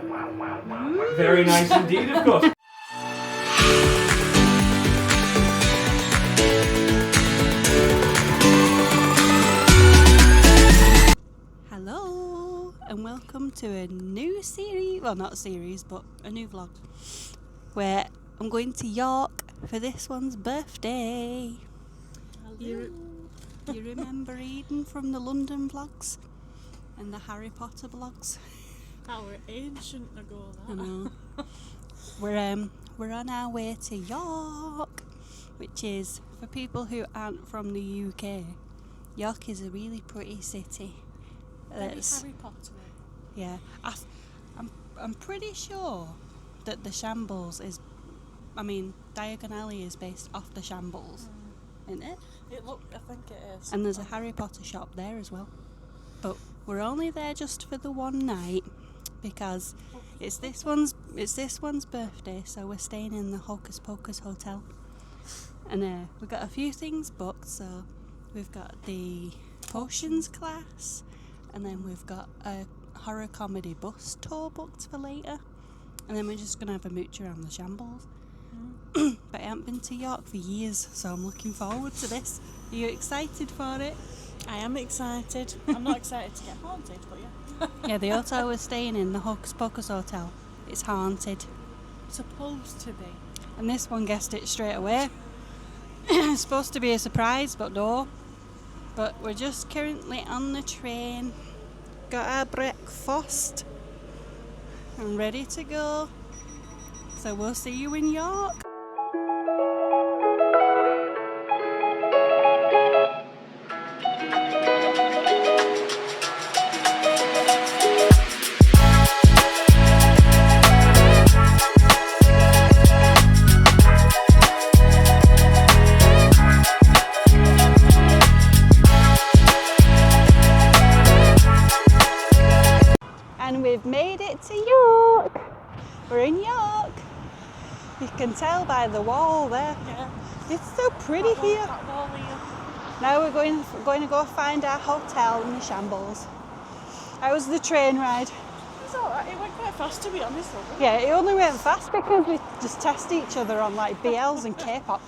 Very nice indeed, of course. Hello and welcome to a new series, well not series but a new vlog where I'm going to York for this one's birthday. You remember Eden from the London vlogs and the Harry Potter vlogs? How ancient ago that. I know. We're on our way to York, which is, for people who aren't from the UK, York is a really pretty city. Very Harry Potter. Yeah, I'm pretty sure that the Shambles is, Diagon Alley is based off the Shambles, isn't it? I think it is. And there's a Harry Potter shop there as well. But we're only there just for the one night because it's this one's birthday, so we're staying in the Hocus Pocus Hotel. And we've got a few things booked, so we've got the potions class, and then we've got a horror comedy bus tour booked for later, and then we're just going to have a mooch around the Shambles. But I haven't been to York for years, so I'm looking forward to this. Are you excited for it? I am excited. I'm not excited to get haunted, but yeah. Yeah, the hotel we're staying in, the Hocus Pocus Hotel, it's haunted. Supposed to be. And this one guessed it straight away. It's supposed to be a surprise, but no. But we're just currently on the train. Got our breakfast. And ready to go. So we'll see you in York. And we've made it to York. We're in York. You can tell by the wall there. Yeah. It's so pretty here. That wall here. Now we're going to go find our hotel in the Shambles. How was the train ride? It was alright. It went quite fast, to be honest. Yeah, it only went fast because we just test each other on like BLs and K-pop.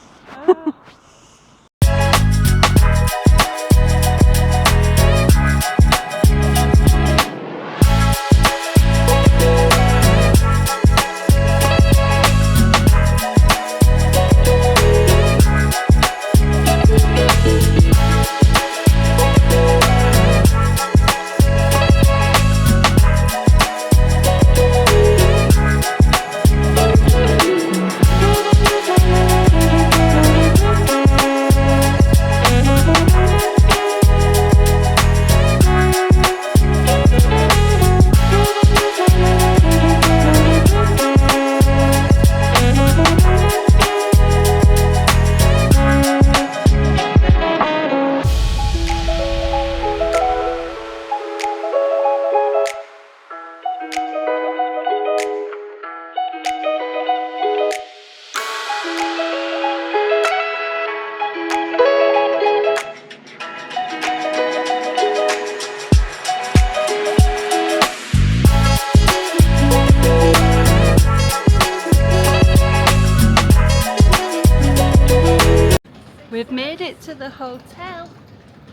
We've made it to the hotel,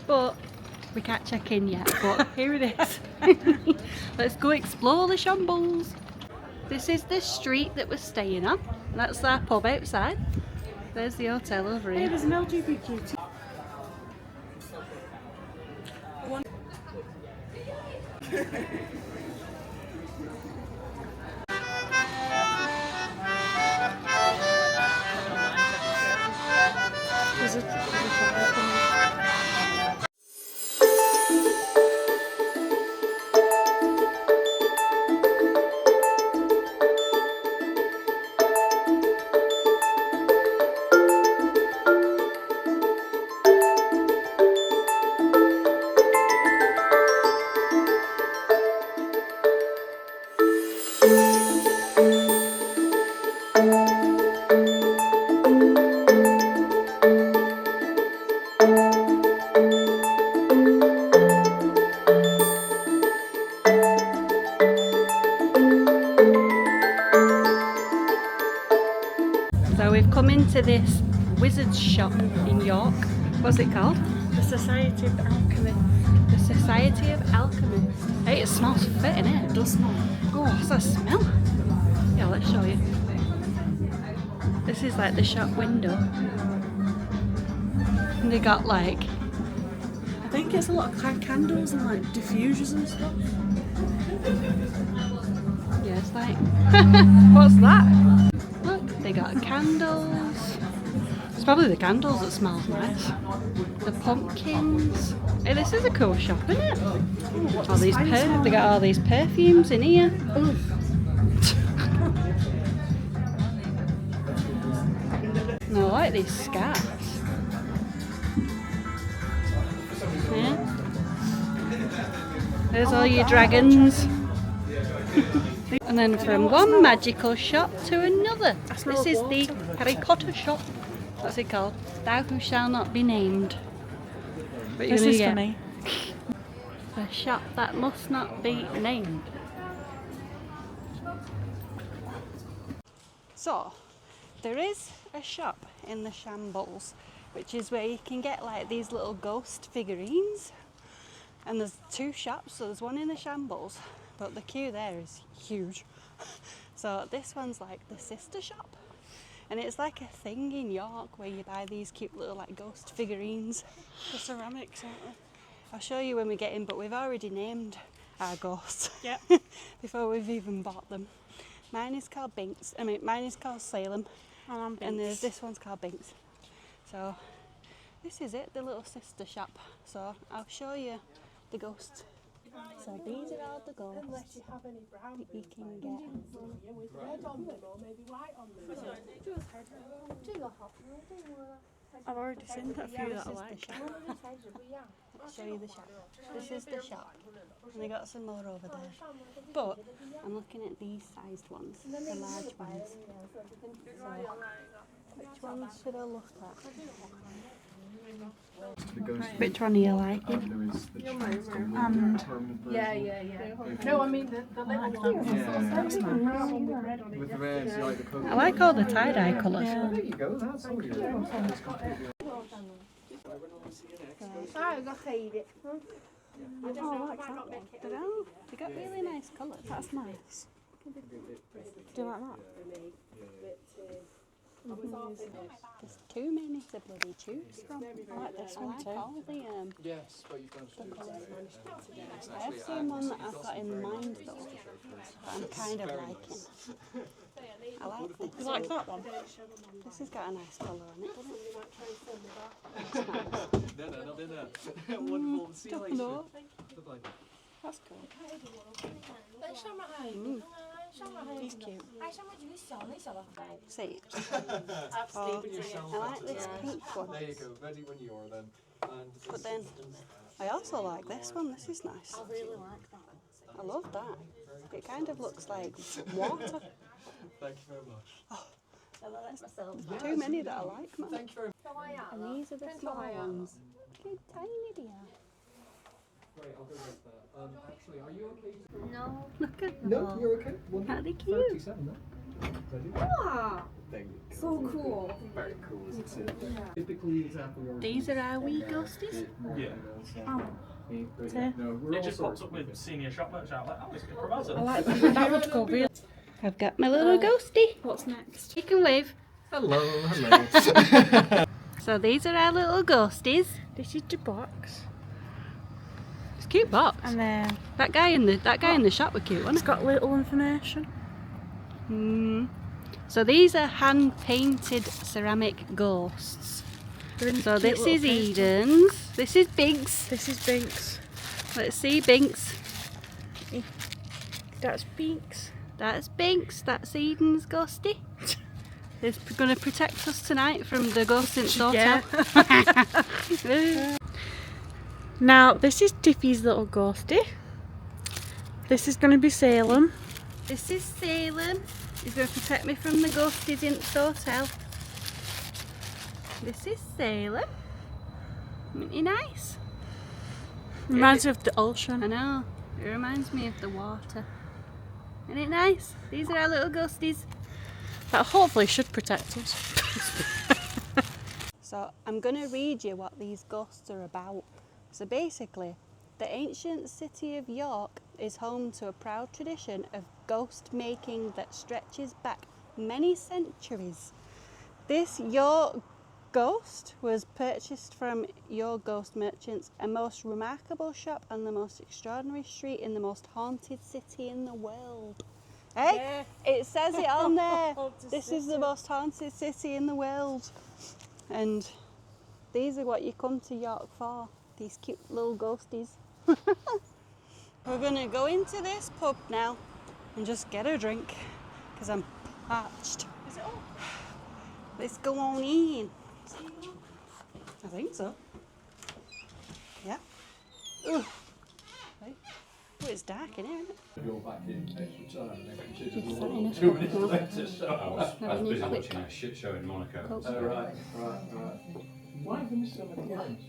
but we can't check in yet, but here it is. Let's go explore the Shambles. This is the street that we're staying on. That's our pub outside. There's the hotel over Hey, here. there's an LGBTQ. Is it? come into this wizard's shop in York. What's it called? The Society of Alchemists. The Society of Alchemists. Hey, it smells fit, innit? It does smell. Oh, what's that smell? Yeah, let's show you. This is like the shop window. And they got like, I think it's a lot of candles and like diffusers and stuff. yeah, it's like, what's that? Look, they got candles. It's probably the candles that smells nice. The pumpkins. Hey, this is a cool shop, isn't it? All these they got all these perfumes in here. And I like these scarves. Yeah. There's all your dragons. And then from one magical shop to another. This is the Harry Potter shop. What's it called? Thou Who Shall Not Be Named. What you This gonna is get? for me. The shop that must not be named. So, there is a shop in the Shambles, which is where you can get like these little ghost figurines. And there's two shops, so there's one in the Shambles, but the queue there is huge. So this one's like the sister shop. And it's like a thing in York where you buy these cute little like ghost figurines. The ceramics, aren't they? I'll show you when we get in, but we've already named our ghosts Yep. before we've even bought them. Mine is called Binks. Mine is called Salem, and there's this one's called Binks. So this is it, the little sister shop. So I'll show you the ghosts. So these are all the ghosts that you can get. I've already seen a few that I This is like. the shop. I'll show you the shop. This is the shop. And they got some more over there. But I'm looking at these sized ones, the large ones. So, which ones should I look at? Which one are you liking? And No, I mean the little one. With the red, you like the colour. I like all the tie-dye colours. There you go, that's all you want. They got really nice colours. that's nice. Do you like that? There's too many to bloody choose from. I like this I one like too. all the Yes, but you've done I have seen one that I've got in mind though, that I'm kind of liking. I like this. You like that one? This has got a nice colour on it, doesn't it? Wonderful to see you later. No, Bye-bye. that's cool. He's cute. See, I like this pink one, There you go, ready when you are then. And but then I also like this one. This is nice. I really like that. I love that. It kind of looks like water. thank you very much. Too many that I like, man. Thank you very much. And these are the small ones. Look how tiny they are. Great, I'll go with that. Actually, are you okay? Look at them. No, you're okay. Aren't they cute? 37, no? Ready? There you go. So cool. Very cool, isn't it? Typically, example, your These are our wee ghosties. Yeah. No, we're It all just sorts pops up of with senior shop merch outlet. Oh, it's Provazo. I like that would go real. I've got my little ghosty. What's next? You can wave. Hello, hello. So these are our little ghosties. This is the box. It's a cute box. And then That guy in the shop was cute, it's wasn't got little information. it? So these are hand painted ceramic ghosts. They're in So cute this little is pages. Eden's. This is Binks. This is Binks. Let's see Binks. That's Binks. That's Binks. That's Eden's ghosty. It's going to protect us tonight from the ghosts in the hotel. Now this is Tiffy's little ghosty. This is going to be Salem. This is Salem. He's going to protect me from the ghosties in the hotel. This is Salem. Isn't he nice? Reminds me of the I ocean. know. It reminds me of the water. Isn't it nice? These are our little ghosties. That hopefully should protect us. So I'm going to read you what these ghosts are about. So basically, the ancient city of York is home to a proud tradition of ghost making that stretches back many centuries. This York ghost was purchased from Your Ghost Merchants, a most remarkable shop and the most extraordinary street in the most haunted city in the world. Hey, it says it on there. This is the most haunted city in the world. And these are what you come to York for, these cute little ghosties. We're going to go into this pub now and just get a drink because I'm parched. Is it all? Let's go on in. I think so. Yeah. Ugh. Right. Oh, it's dark in here, isn't it? Go back in extra time and then Just continue sat in a 2 pub minutes now. later. So. I was busy watching a shit show in Monaco. Cool. Oh, right. Why have we missed so many games?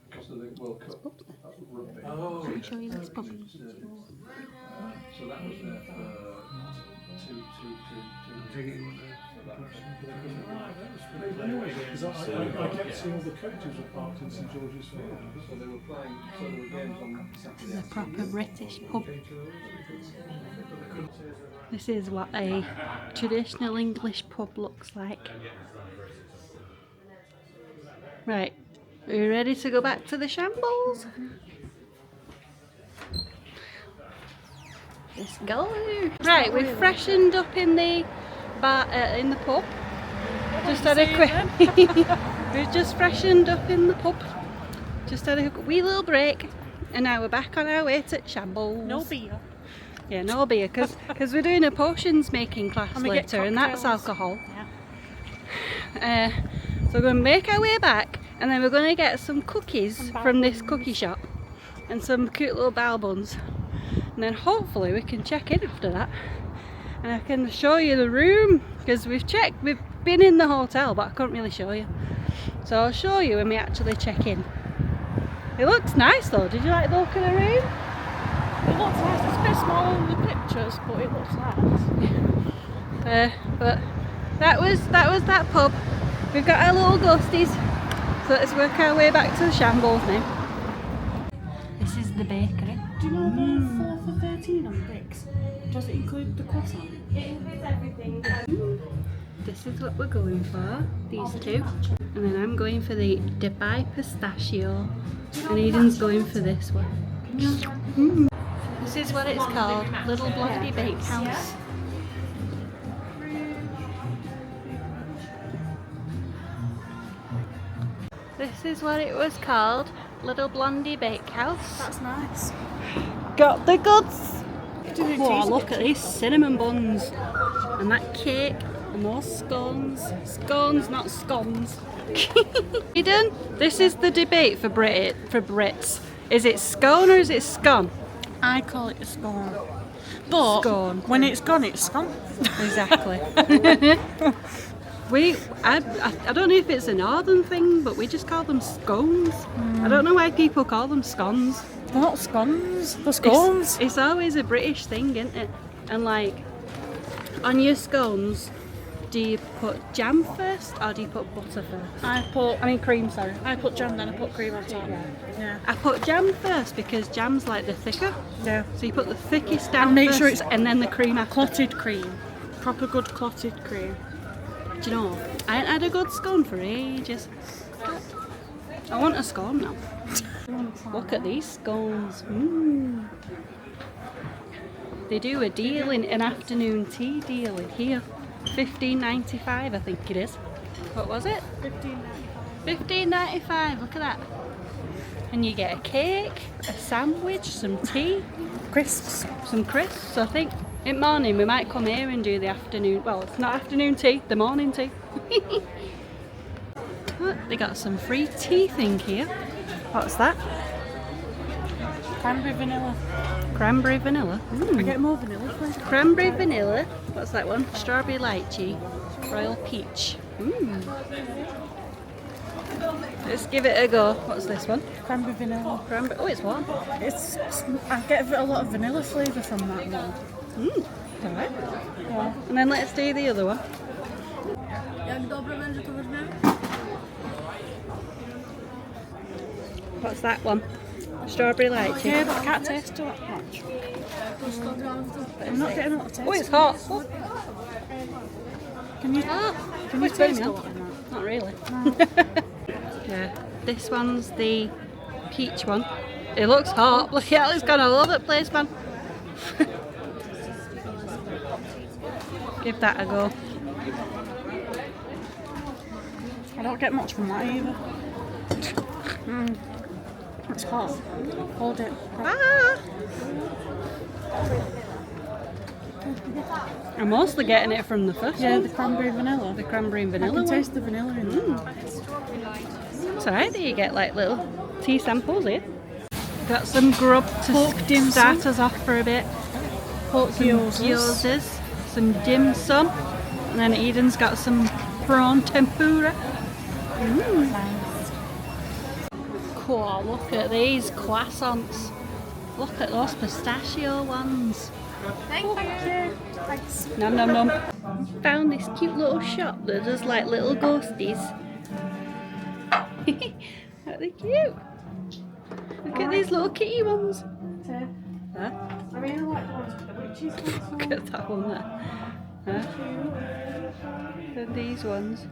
Because of the World Cup. That's rugby. Oh, I'll show you this pub. So that was there for two. Because I kept seeing all the coaches were parked in St George's Field. So they were playing. So there were games on Saturday. The proper British pub. This is what a traditional English pub looks like. Right, are you ready to go back to the shambles? Let's go. Right, we've freshened up in the bar, in the pub. Just had a quick. We've just freshened up in the pub. Just had a wee little break, and now we're back on our way to shambles. No beer. Yeah, no beer, because we're doing a potions making class And we get later, and that's cocktails. alcohol. So we're going to make our way back, and then we're going to get some cookies from this cookie shop, and some cute little bao buns, and then hopefully we can check in after that, and I can show you the room, because we've been in the hotel, but I couldn't really show you. So I'll show you when we actually check in. It looks nice though. Did you like the look of the room? It looks nice. It's a bit small in the pictures, but it looks nice. But that was that pub. We've got our little ghosties, so let's work our way back to the shambles now. This is the bakery. Do you know the 4 for 13 on bricks? Does it include the croissant? It includes everything. This is what we're going for, these two. And then I'm going for the Dubai pistachio, and Eden's going for this one. This is what it's called, Little Blondie Bakehouse. This is what it was called, Little Blondie Bakehouse. That's nice. Got the goods! Oh, look at these cinnamon buns, and that cake, and those scones. Scones, not scones. Eden, this is the debate for Brits. Is it scone or is it scone? I call it a scone. But Scone. when it's gone, it's gone. Exactly. I don't know if it's a northern thing, but we just call them scones. I don't know why people call them scones. They're not scones. They're scones. It's always a British thing, isn't it? And like, on your scones, do you put jam first or do you put butter first? I mean cream, sorry. I put jam, then I put cream on top. Yeah. I put jam first because jam's like the thicker. Yeah. So you put the thickest down And make first, sure it's and then the cream after. Clotted cream. Proper good clotted cream. Do you know, I ain't had a good scone for ages. I want a scone now. Look at these scones. They do a deal in an afternoon tea deal in here. $15.95 I think it is. What was it? $15.95, look at that. And you get a cake, a sandwich, some tea, Crisps. some crisps. I think in morning we might come here and do the afternoon, well it's not afternoon tea, the morning tea. Look, they got some free tea thing here. What's that? Cranberry vanilla. Cranberry vanilla. I get more vanilla, please. Cranberry vanilla. What's that one? Strawberry lychee. Royal peach. Let's give it a go. What's this one? Cranberry vanilla. Cranberry. Oh, it's warm. I get a lot of vanilla flavour from that one. Alright. Yeah. And then let's do the other one. What's that one? Strawberry lychee. Yeah, but I can't taste it that much. I'm not getting a lot of taste. Oh, it's hot. Oh, Can you it's taste burning a me. lot of that? Not really. Yeah. This one's the peach one. It looks hot. Look at it, it's gone all over the place, man. Give that a go. I don't get much from that either. It's hot. Hold it. Ah! I'm mostly getting it from the first Yeah, one. the cranberry vanilla. The cranberry and I vanilla can one. taste the vanilla in that. It's alright that you get like little tea samples here. Got some grub to Pork dim start sum. us off for a bit. Pork Some gyozas, some dim sum, and then Eden's got some prawn tempura. Cool, look at these croissants. Look at those pistachio ones. Thank you. Thanks. Nom nom nom. Found this cute little shop that does like little ghosties. Aren't they cute? Look at these little kitty ones. Huh? I really like the ones with the witches. Look at that one there. Huh? And these ones.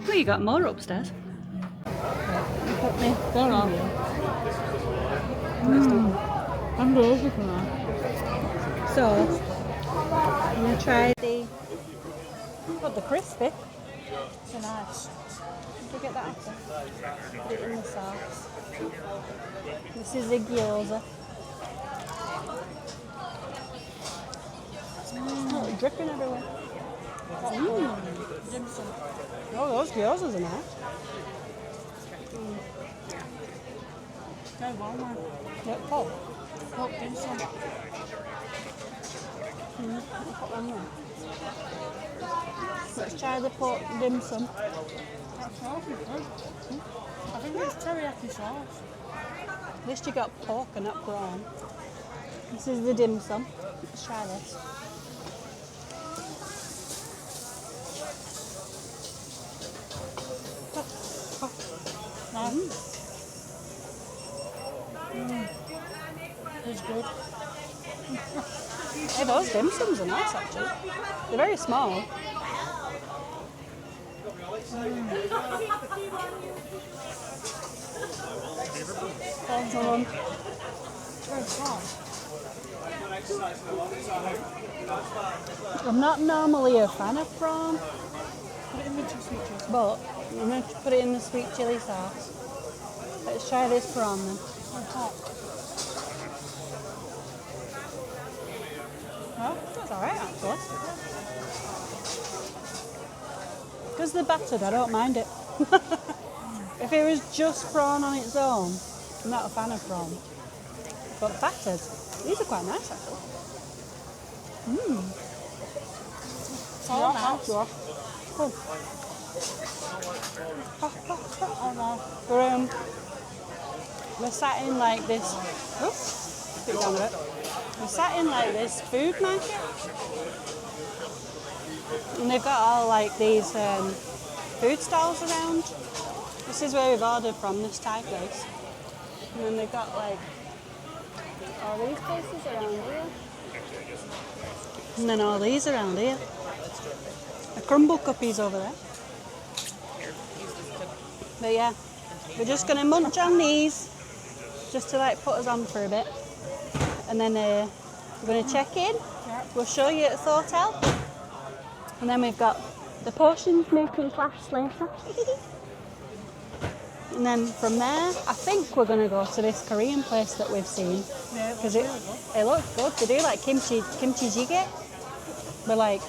Oh, you got more upstairs. Put me. Go on. I'm going for that. So, I'm going to try the... What, the crispy? So nice. Did you get that after? Put it in the sauce. This is a gyoza. Oh, it's dripping everywhere. Oh, those gyozas are nice. Very well, man. Yep, pork. Pork dim sum. Put them there. Let's try the pork dim sum. That sauce is good. I think it's teriyaki sauce. At least you got pork and not prawn. This is the dim sum. Let's try this. It's good. Hey, those dim sums are nice actually. They're very small. I'm not normally a fan of prawn, Put it in with your sweet chili. but I'm going to put it in the sweet chilli sauce. Let's try this prawn then. Oh, that's alright actually. Because they're battered, I don't mind it. If it was just prawn on its own, I'm not a fan of prawn. But battered, these are quite nice actually. It's all nice. We're sat in like this. Oops, put it down a bit. We're sat in like this food market, and they've got all like these food stalls around. This is where we've ordered from, this Thai place, and then they've got like all these places around here, and then all these around here. A crumble cuppies over there. But yeah, we're just gonna munch on these, just to like put us on for a bit, and then we're gonna check in. We'll show you at the hotel, and then we've got the potions making class later. And then from there, I think we're gonna go to this Korean place that we've seen, because it looks good. They do like kimchi jjigae, but like,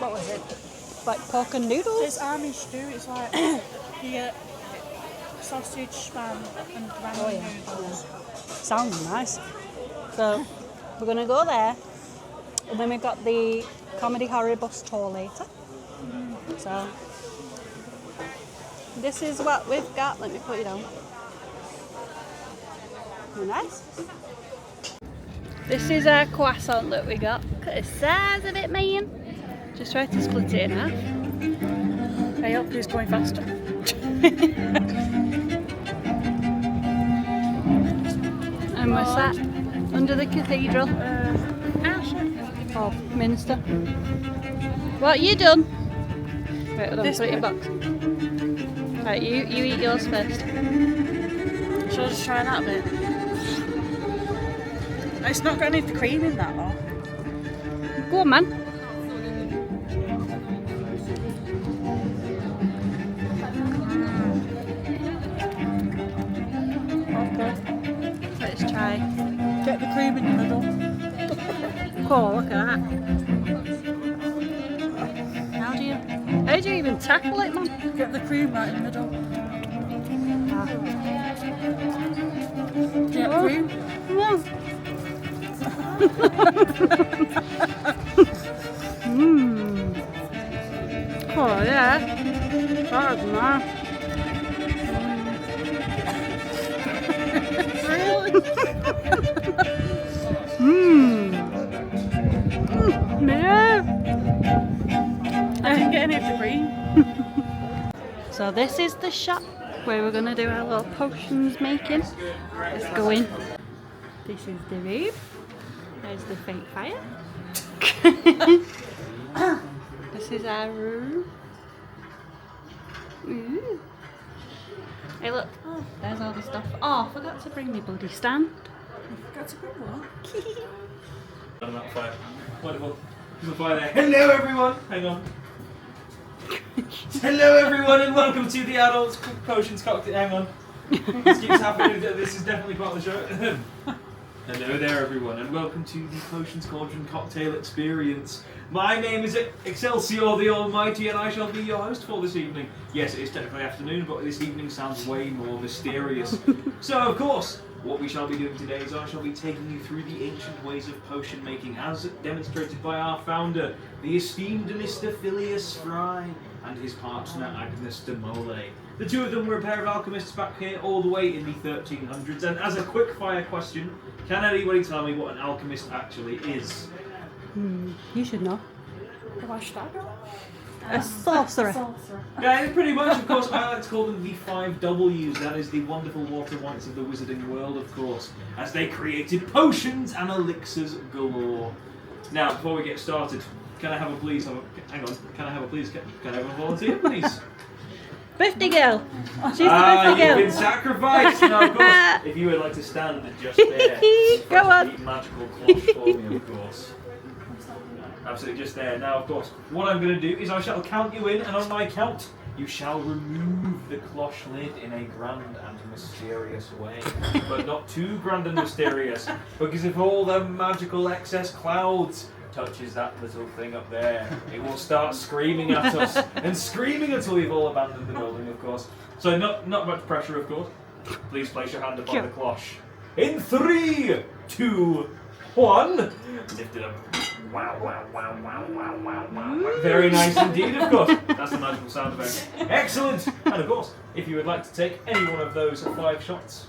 what was it? Like pork and noodles. It's army stew. It's like you get sausage, spam, and ramen noodles. Sounds nice. So we're gonna go there, and then we've got the comedy horror bus tour later. So This is what we've got. Let me put it on. Nice. This is our croissant that we got. Look at the size of it, man. Just try to split it in half. I hope he's going faster. And we're sat under the cathedral. Or Minster. What you done? Wait, hold on, This put it in bit. box. Right, you eat yours first. Shall I just try that bit? It's not got any of the cream in that though. Go on, man. Okay. Let's try. Get the cream in the middle. Oh, look at that. How do you even tackle it, man? Get the cream right in the middle. Get the cream. No. Mmm. Oh yeah. That's nice. Mmm. Yeah. I didn't get any of the cream. So this is the shop where we're gonna do our little potions making. Let's go in. This is the room. There's the fake fire. This is our room. Ooh. Hey look, there's all the stuff. Oh, I forgot to bring my bloody stand. Got to put one. I'm not fire. Wonderful. There's a fire there. Hello everyone! Hang on. Hello everyone and welcome to the Adults Potions Cocktail. Hang on. This keeps happening. This is definitely part of the show. Hello there everyone and welcome to the Potions Cauldron Cocktail Experience. My name is Excelsior the Almighty and I shall be your host for this evening. Yes, it is technically afternoon, but this evening sounds way more mysterious. So of course, what we shall be doing today is I shall be taking you through the ancient ways of potion making as demonstrated by our founder, the esteemed Mr. Phileas Fry, and his partner Agnes de Mole. The two of them were a pair of alchemists back here all the way in the 1300s, and as a quick fire question, can anybody tell me what an alchemist actually is? You should know. What's that? A sorcerer. Yeah, pretty much, of course. I like to call them the 5 W's. That is the wonderful water whites of the wizarding world, of course, as they created potions and elixirs galore. Now, before we get started, can I have a please? Hang on. Can I have a please? Can I have a volunteer, please? Birthday girl. She's the Ah, birthday you've girl. been sacrificed. Now, of course, if you would like to stand just there, Go on. the magical cloche for me, of course. Absolutely, just there. Now, of course, what I'm going to do is I shall count you in, and on my count, you shall remove the cloche lid in a grand and mysterious way. But not too grand and mysterious, because if all the magical excess clouds touches that little thing up there, it will start screaming at us, and screaming until we've all abandoned the building, of course. So not much pressure, of course. Please place your hand upon the cloche. In 3, 2, 1. Lift it up. Wow, wow, wow, wow, wow, wow, wow. Very nice indeed, of course. That's the magical sound effect. Excellent! And of course, if you would like to take any one of those 5 shots.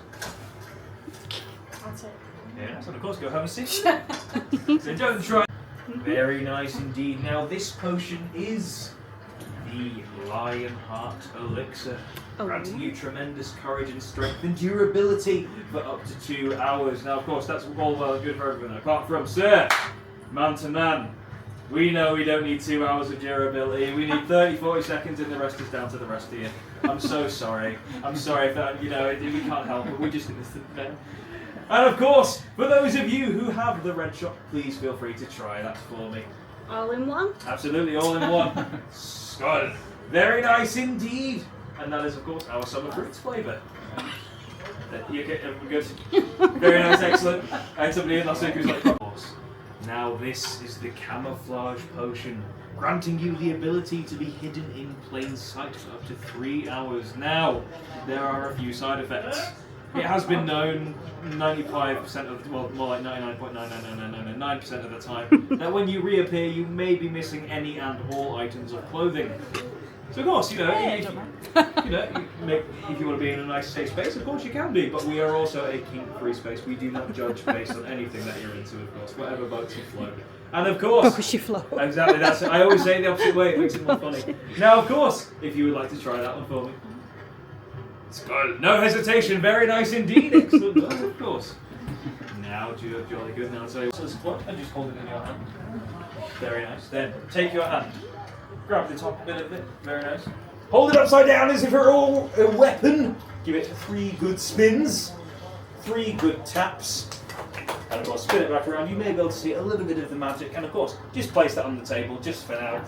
That's it. Yes, and of course, go have a seat. So don't try. Very nice indeed. Now, this potion is the Lionheart Elixir, granting you tremendous courage and strength and durability for up to 2 hours. Now, of course, that's all well and good for everyone, apart from Sir, man to man. We know we don't need 2 hours of durability. We need 30, 40 seconds, and the rest is down to the rest of you. I'm so sorry. I'm sorry if that, we can't help it. We just And of course, for those of you who have the red shot, please feel free to try that for me. All in one. Absolutely, all in one. Good. Very nice indeed. And that is, of course, our summer fruits flavour. You get good. Very nice, excellent. And somebody in last week who's like, of course. Now this is the camouflage potion, granting you the ability to be hidden in plain sight for up to 3 hours. Now, there are a few side effects. It has been known 95% of, well, more like 99.99999% of the time, that when you reappear, you may be missing any and all items of clothing. So of course, you know, if you want to be in a nice safe space, of course you can be. But we are also a kink-free space. We do not judge based on anything that you're into, of course. Whatever boats you float. And of course, you flow. exactly. That's it. I always say it the opposite way. It makes it more funny. Now, of course, if you would like to try that one for me, it's good. No hesitation. Very nice indeed. Excellent. Well, of course. Now, jolly good. Now, so this one, and just hold it in your hand. Very nice. Then take your hand. Grab the top bit of it. Very nice. Hold it upside down as if it were all a weapon. Give it 3 good spins. 3 good taps. And of course, spin it back around. You may be able to see a little bit of the magic. And of course, just place that on the table just for now.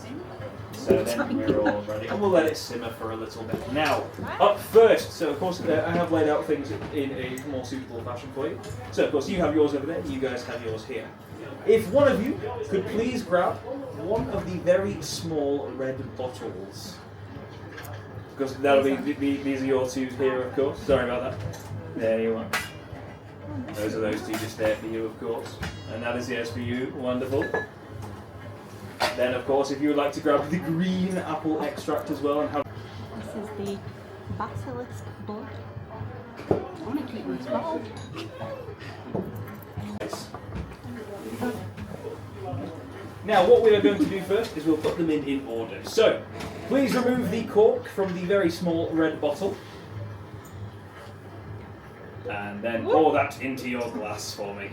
So then we're all ready. And we'll let it simmer for a little bit. Now, up first. So of course, I have laid out things in a more suitable fashion for you. So of course, you have yours over there. You guys have yours here. If one of you could please grab one of the very small red bottles. Because that'll be these are your 2 here, of course. Sorry about that. There you are. Those are those 2 just there for you, of course. And that is yes for you. Wonderful. Then, of course, if you would like to grab the green apple extract as well and have. This is the basilisk blood. I want to keep this bottle. Now, what we are going to do first is we'll put them in order. So, please remove the cork from the very small red bottle. And then pour that into your glass for me.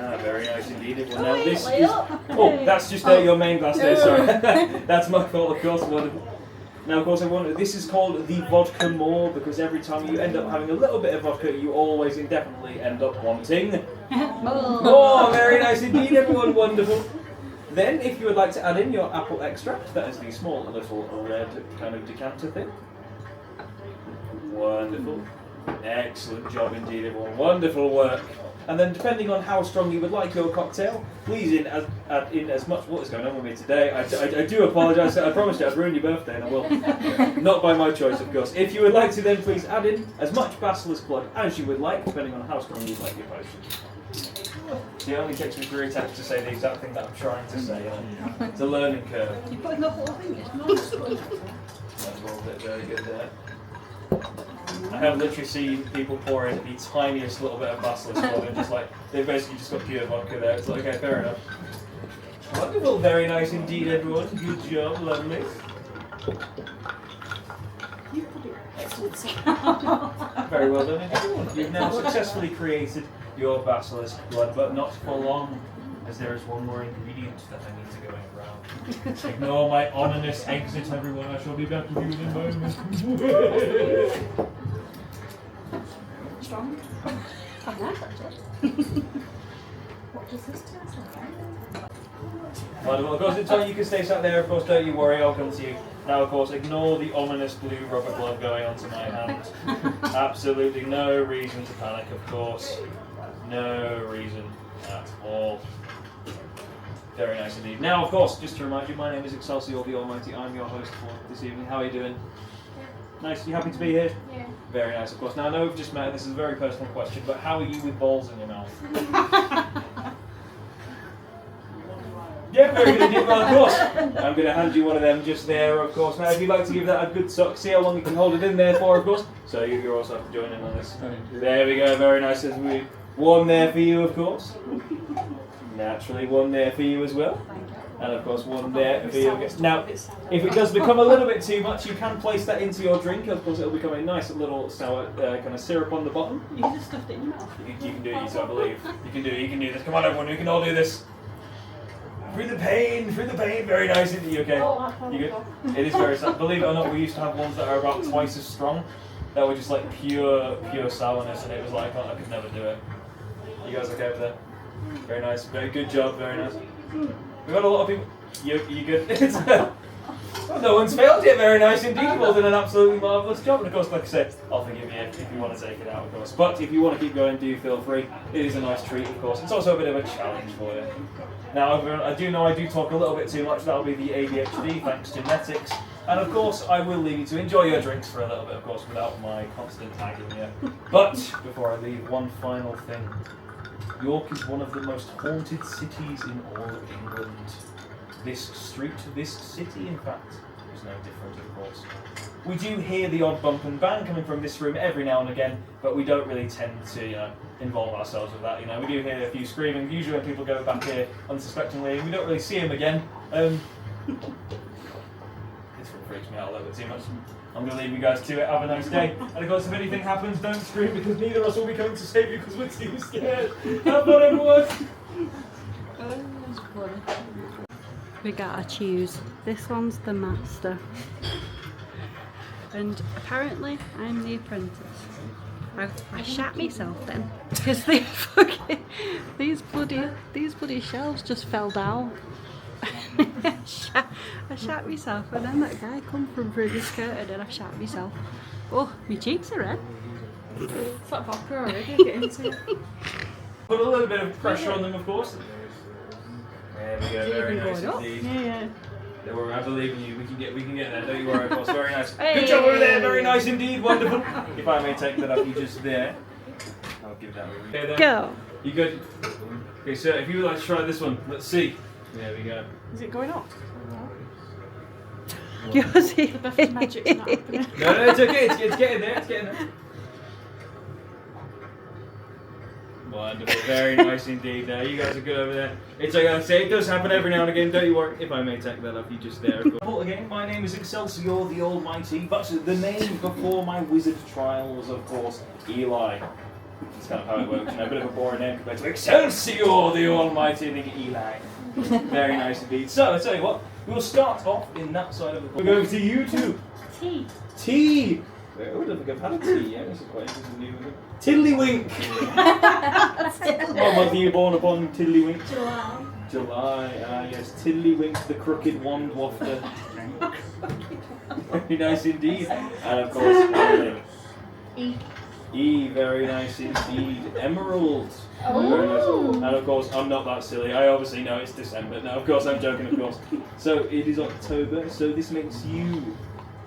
Ah, very nice indeed. Well, now this is... Oh, that's just your main glass there, sorry. That's my fault, of course. Wonderful. Now, of course, this is called the vodka more because every time you end up having a little bit of vodka, you always indefinitely end up wanting more. Very nice indeed, everyone. Wonderful. Then, if you would like to add in your apple extract, that is the small little red kind of decanter thing. Wonderful. Excellent job indeed, everyone. Wonderful work. And then, depending on how strong you would like your cocktail, please add in as much. What is going on with me today? I do apologise. I promised you I'd ruin your birthday, and I will. Not by my choice, of course. If you would like to, then please add in as much basilisk blood as you would like, depending on how strong you like your potion. It only takes me 3 attempts to say the exact thing that I'm trying to say. It's a learning curve. You're putting the whole thing, it's nice. That's all bit very good there. I have literally seen people pour in the tiniest little bit of basilisk blood and just like, they've basically just got pure vodka there. It's like, okay, fair enough. Wonderful, very nice indeed, everyone. Good job, lovely. Very well done, everyone. You've now successfully created your basilisk blood, but not for long, as there is one more ingredient that I need to go in around. Ignore my ominous exit, everyone. I shall be back with you in a moment. Strong. Quite nice, actually. What does this taste like? Wonderful. Of course, until you can stay sat there, of course, don't you worry, I'll come to you. Now, of course, ignore the ominous blue rubber glove going onto my hand. Absolutely no reason to panic, of course. No reason at all. Very nice indeed. Now, of course, just to remind you, my name is Excelsior the Almighty. I'm your host for this evening. How are you doing? Nice. You happy to be here? Yeah. Very nice, of course. Now, I know we've just met, and this is a very personal question, but how are you with balls in your mouth? Yeah, very good indeed. Well, of course, I'm going to hand you one of them just there, of course. Now, if you'd like to give that a good suck, see how long you can hold it in there for, of course. So you're also have to join in on this. There we go. Very nice. One there for you, of course. Naturally, one there for you as well. And of course, one there for you. Now, if it does become a little bit too much, you can place that into your drink. Of course, it'll become a nice little sour kind of syrup on the bottom. You can just stuff it in your mouth. You can do it, I believe. You can do this. Come on, everyone, we can all do this. Through the pain, very nice. Are you okay? You good? It is very sad. Believe it or not, we used to have ones that are about twice as strong. That were just like pure sourness, and it was like, oh, I could never do it. You guys okay over there? Very nice, very good job, very nice. We've got a lot of people. You good? Well, no one's failed yet. Very nice indeed. You've all done an absolutely marvellous job. And of course, like I said, I'll forgive you if you want to take it out, of course. But if you want to keep going, do feel free. It is a nice treat, of course. It's also a bit of a challenge for you. Now, I do know I do talk a little bit too much. That'll be the ADHD, thanks to genetics. And of course, I will leave you to enjoy your drinks for a little bit, of course, without my constant tagging you. But before I leave, one final thing. York is one of the most haunted cities in all of England. this street, this city, in fact, is no different, of course. We do hear the odd bump and bang coming from this room every now and again, but we don't really tend to, involve ourselves with that. We do hear a few screaming, usually when people go back here unsuspectingly, and we don't really see them again. This one freaks me out a little bit too much. I'm going to leave you guys to it. Have a nice day. And of course, if anything happens, don't scream because neither of us will be coming to save you because we're too scared. Have fun, everyone. We gotta choose. This one's the master. And apparently, I'm the apprentice. I shat myself then because these bloody shelves just fell down. I shat myself, and then that guy come from through the curtain and I shat myself. Oh, my cheeks are red. It's like vodka already, get into it. Put a little bit of pressure on them, of course. There we go, very nice indeed. Yeah. Don't worry, I believe in you. We can get there. Don't you worry, of course. Very nice. Good job over there. Very nice indeed. Wonderful. If I may take that up, you just there. I'll give that over. Okay, then. Go. You good? Okay, so if you would like to try this one, let's see. There we go. Is it going up? Yours The best magic's not happening. No, it's okay. It's getting there. It's getting there. Wonderful. Very nice indeed. There, you guys are good over there. It's like I say, it does happen every now and again. Don't you worry. If I may take that up, you just there. Well, again, my name is Excelsior the Almighty, but the name before my wizard trial was, of course, Eli. That's kind of how it works. A bit of a boring name compared to Excelsior the Almighty. I think Eli. Very nice indeed. So, I'll tell you what. We'll start off in that side of the corner. We're going to you two. Tea. Tea. I don't think I've had a tea yet. This is quite interesting. New. Tiddlywink. What month are you born upon, Tiddlywink? July. July. Yes, Tiddlywink, the crooked wand wafter. Very nice indeed. And of course, E. E. Very nice indeed. Emerald. Oh. Very nice. And of course, I'm not that silly. I obviously know it's December. No, of course, I'm joking. Of course. So it is October. So this makes you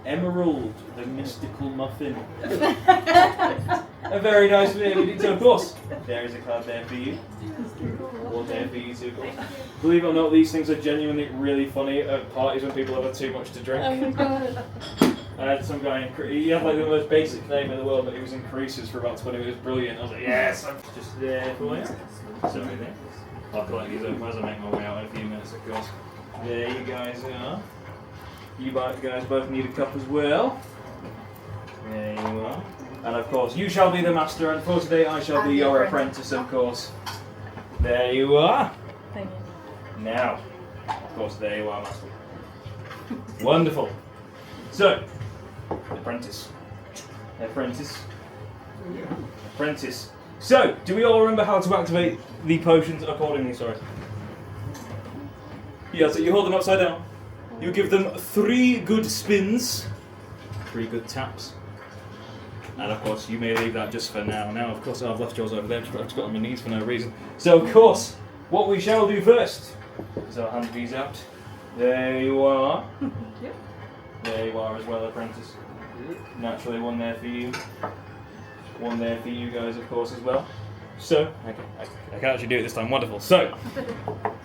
Emerald, the mystical muffin. A very nice name. So of course, there is a card there for you. One there for you too, of course. Believe it or not, these things are genuinely really funny at parties when people have had too much to drink. Oh my god. I had some guy he had like the most basic name in the world, but he was in creases for about 20 minutes. Brilliant. I was like, yes, I'm just there for you. Sorry there. I'll collect these up as I make my way out in a few minutes, of course. There you guys are. You guys both need a cup as well. There you are. And of course, you shall be the master, and for today I shall be your apprentice, of course. There you are. Thank you. Now, of course, there you are, master. Wonderful. So, apprentice. So, do we all remember how to activate the potions accordingly? Sorry. Yeah, so you hold them upside down. You give them 3 good spins, 3 good taps, and of course you may leave that just for now. Now, of course, I've left yours over there. I've just got on my knees for no reason. So, of course, what we shall do first is I'll hand these out. There you are. Yep. There you are as well, apprentice. Naturally, one there for you. One there for you guys, of course, as well. So, okay, I can actually do it this time. Wonderful. So,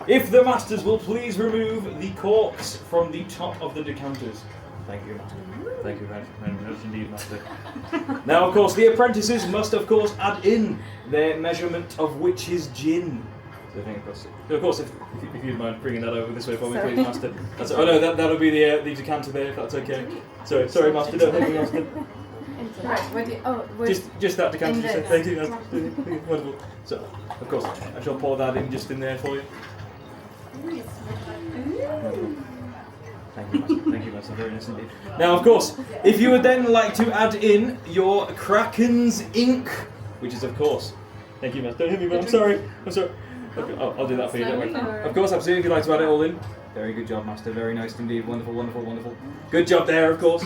if the masters will please remove the corks from the top of the decanters. Thank you, master. Thank you very much indeed, master. Now, of course, the apprentices must, of course, add in their measurement of witch's gin. So, of course, if you'd mind bringing that over this way for me, please, master. That's, oh no, that'll be the decanter there, if that's okay. Sorry, master. Don't thank you, master. Right, where do you, where Just that decanter. In Just there. thank you. That's wonderful. So, of course, I shall pour that in just in there for you. Thank you, master. Thank you, master. Very nice indeed. Now, of course, if you would then like to add in your Kraken's ink, which is, of course, thank you, master. Don't hit me, man. I'm sorry. Okay, I'll do that for you. Don't worry. Of course, absolutely. If you'd like to add it all in. Very good job, master. Very nice indeed. Wonderful, wonderful, wonderful. Good job there, of course.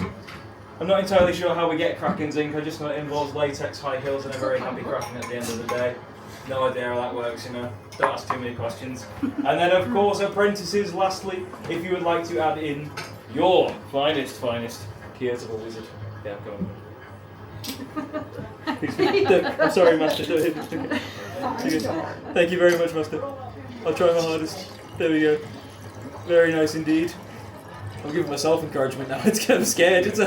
I'm not entirely sure how we get Kraken's ink. I just know it involves latex, high heels, and a very happy Kraken at the end of the day. No idea how that works, you know. Don't ask too many questions. And then, of course, apprentices, lastly, if you would like to add in your finest Keys of a Wizard. Yeah, go on. I'm sorry, master. Don't hit me. Thank you very much, master. I'll try my hardest. There we go. Very nice indeed. I'm giving myself encouragement now. It's kind of scared. It's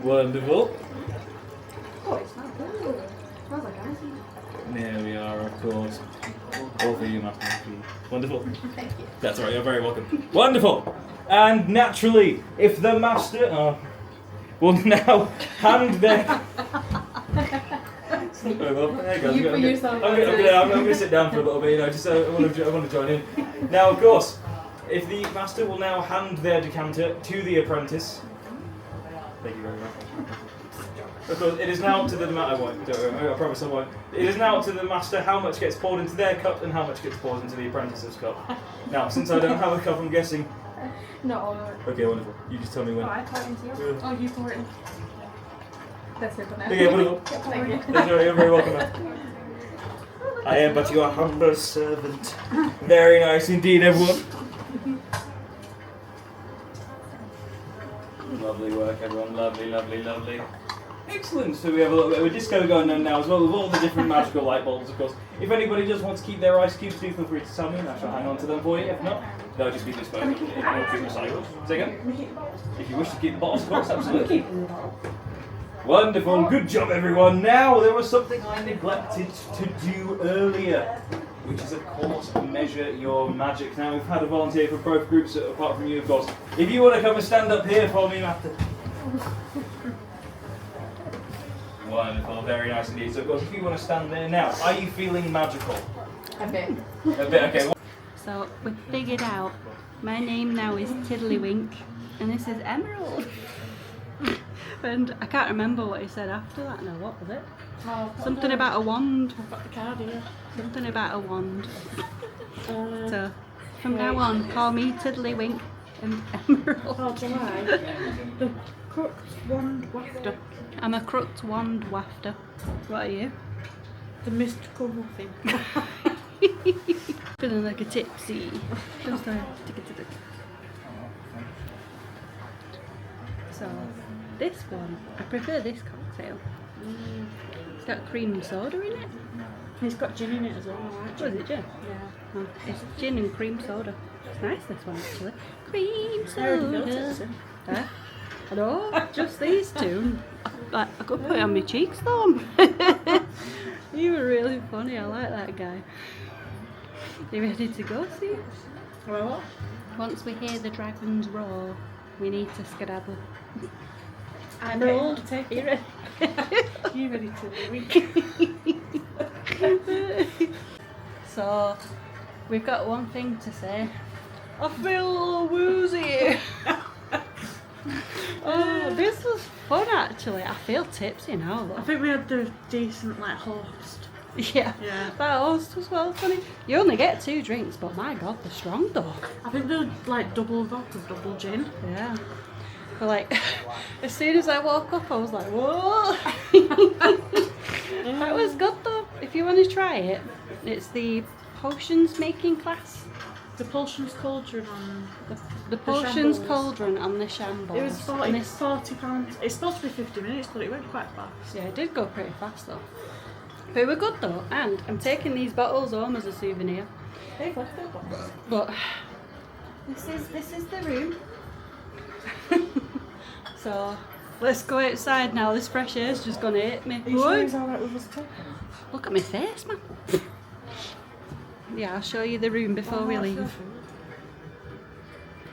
wonderful. Oh, it smells good. It smells like ice. There we are, of course. All for you, Master. Wonderful. Thank you. That's all right. You're very welcome. Wonderful. And naturally, if the master will now hand their. Very well. There you go. You put yourself I'm going to sit down for a little bit. You know, just I want to join in. Now, of course, if the master will now hand their decanter to the apprentice. Thank you very much. Of course, it is now to the I won't. Don't worry, I promise I won't. It is now to the master how much gets poured into their cup and how much gets poured into the apprentice's cup. Now, since I don't have a cup, I'm guessing. No. Okay, wonderful. You just tell me when. Oh, I pour it into you. Oh, you pour it in. That's it for now. Okay, wonderful. Thank you. You're very welcome. Man. I am but your humble servant. Very nice indeed, everyone. Lovely work, everyone. Lovely, lovely, lovely. Excellent. So we have a little bit of a disco going on now as well, with all the different magical light bulbs, of course. If anybody does want to keep their ice cubes, do feel free to tell me and I shall hang on to them for you. If not, they'll just be disposed of. It won't be recycled. Say again? If you wish to keep the bottles, of course, absolutely. Wonderful. Good job, everyone. Now, there was something I neglected to do earlier, which is, of course, measure your magic. Now, we've had a volunteer for both groups, apart from you, of course. If you want to come and stand up here for me, Master. Wonderful, very nice indeed. So, of course, if you want to stand there now, are you feeling magical? A bit. A bit, okay. So we've figured out my name now is Tiddlywink and this is Emerald. And I can't remember what he said after that now. What was it? Something about a wand. I've got the card here. Something about a wand. So from now on, call me Tiddlywink and Emerald. Oh, July. The crooked wand wafter. I'm a crooked wand wafter. What are you? The mystical muffin. Feeling like a tipsy. Just a tick. So this one, I prefer this cocktail. It's got cream and soda in it. It's got gin in it as well. What is it, gin? Yeah. Oh, it's gin and cream soda. It's nice, this one actually. Cream I already built it, soda. so. Huh? I know, just these two. Like, I could put it on my cheeks though. You were really funny, I like that guy. You ready to go, see? Well, Once we hear the dragons roar, we need to skedaddle. Emerald, you ready? You ready to So, we've got one thing to say. I feel a little woozy. Oh, this was fun actually. I feel tipsy now I though. think we had the decent host. Yeah, Yeah. that host was well funny. You only get 2 drinks, but my god, they're strong though. I think they're double vodka, double gin. Yeah. But like, as soon as I woke up, I was like, whoa. That was good though. If you want to try it, it's the potions making class. The Potions Cauldron on The potions shambles. cauldron and the shambles. it was And this- £40. It's supposed to be 50 minutes, but it went quite fast. Yeah, it did go pretty fast though. But it were good though, and I'm taking these bottles home as a souvenir. They've left their box. But this is the room. So let's go outside now. This fresh air's just gonna hit me. Are you sure What? it's alright with us taking? Look at my face, man. Yeah, I'll show you the room before we leave.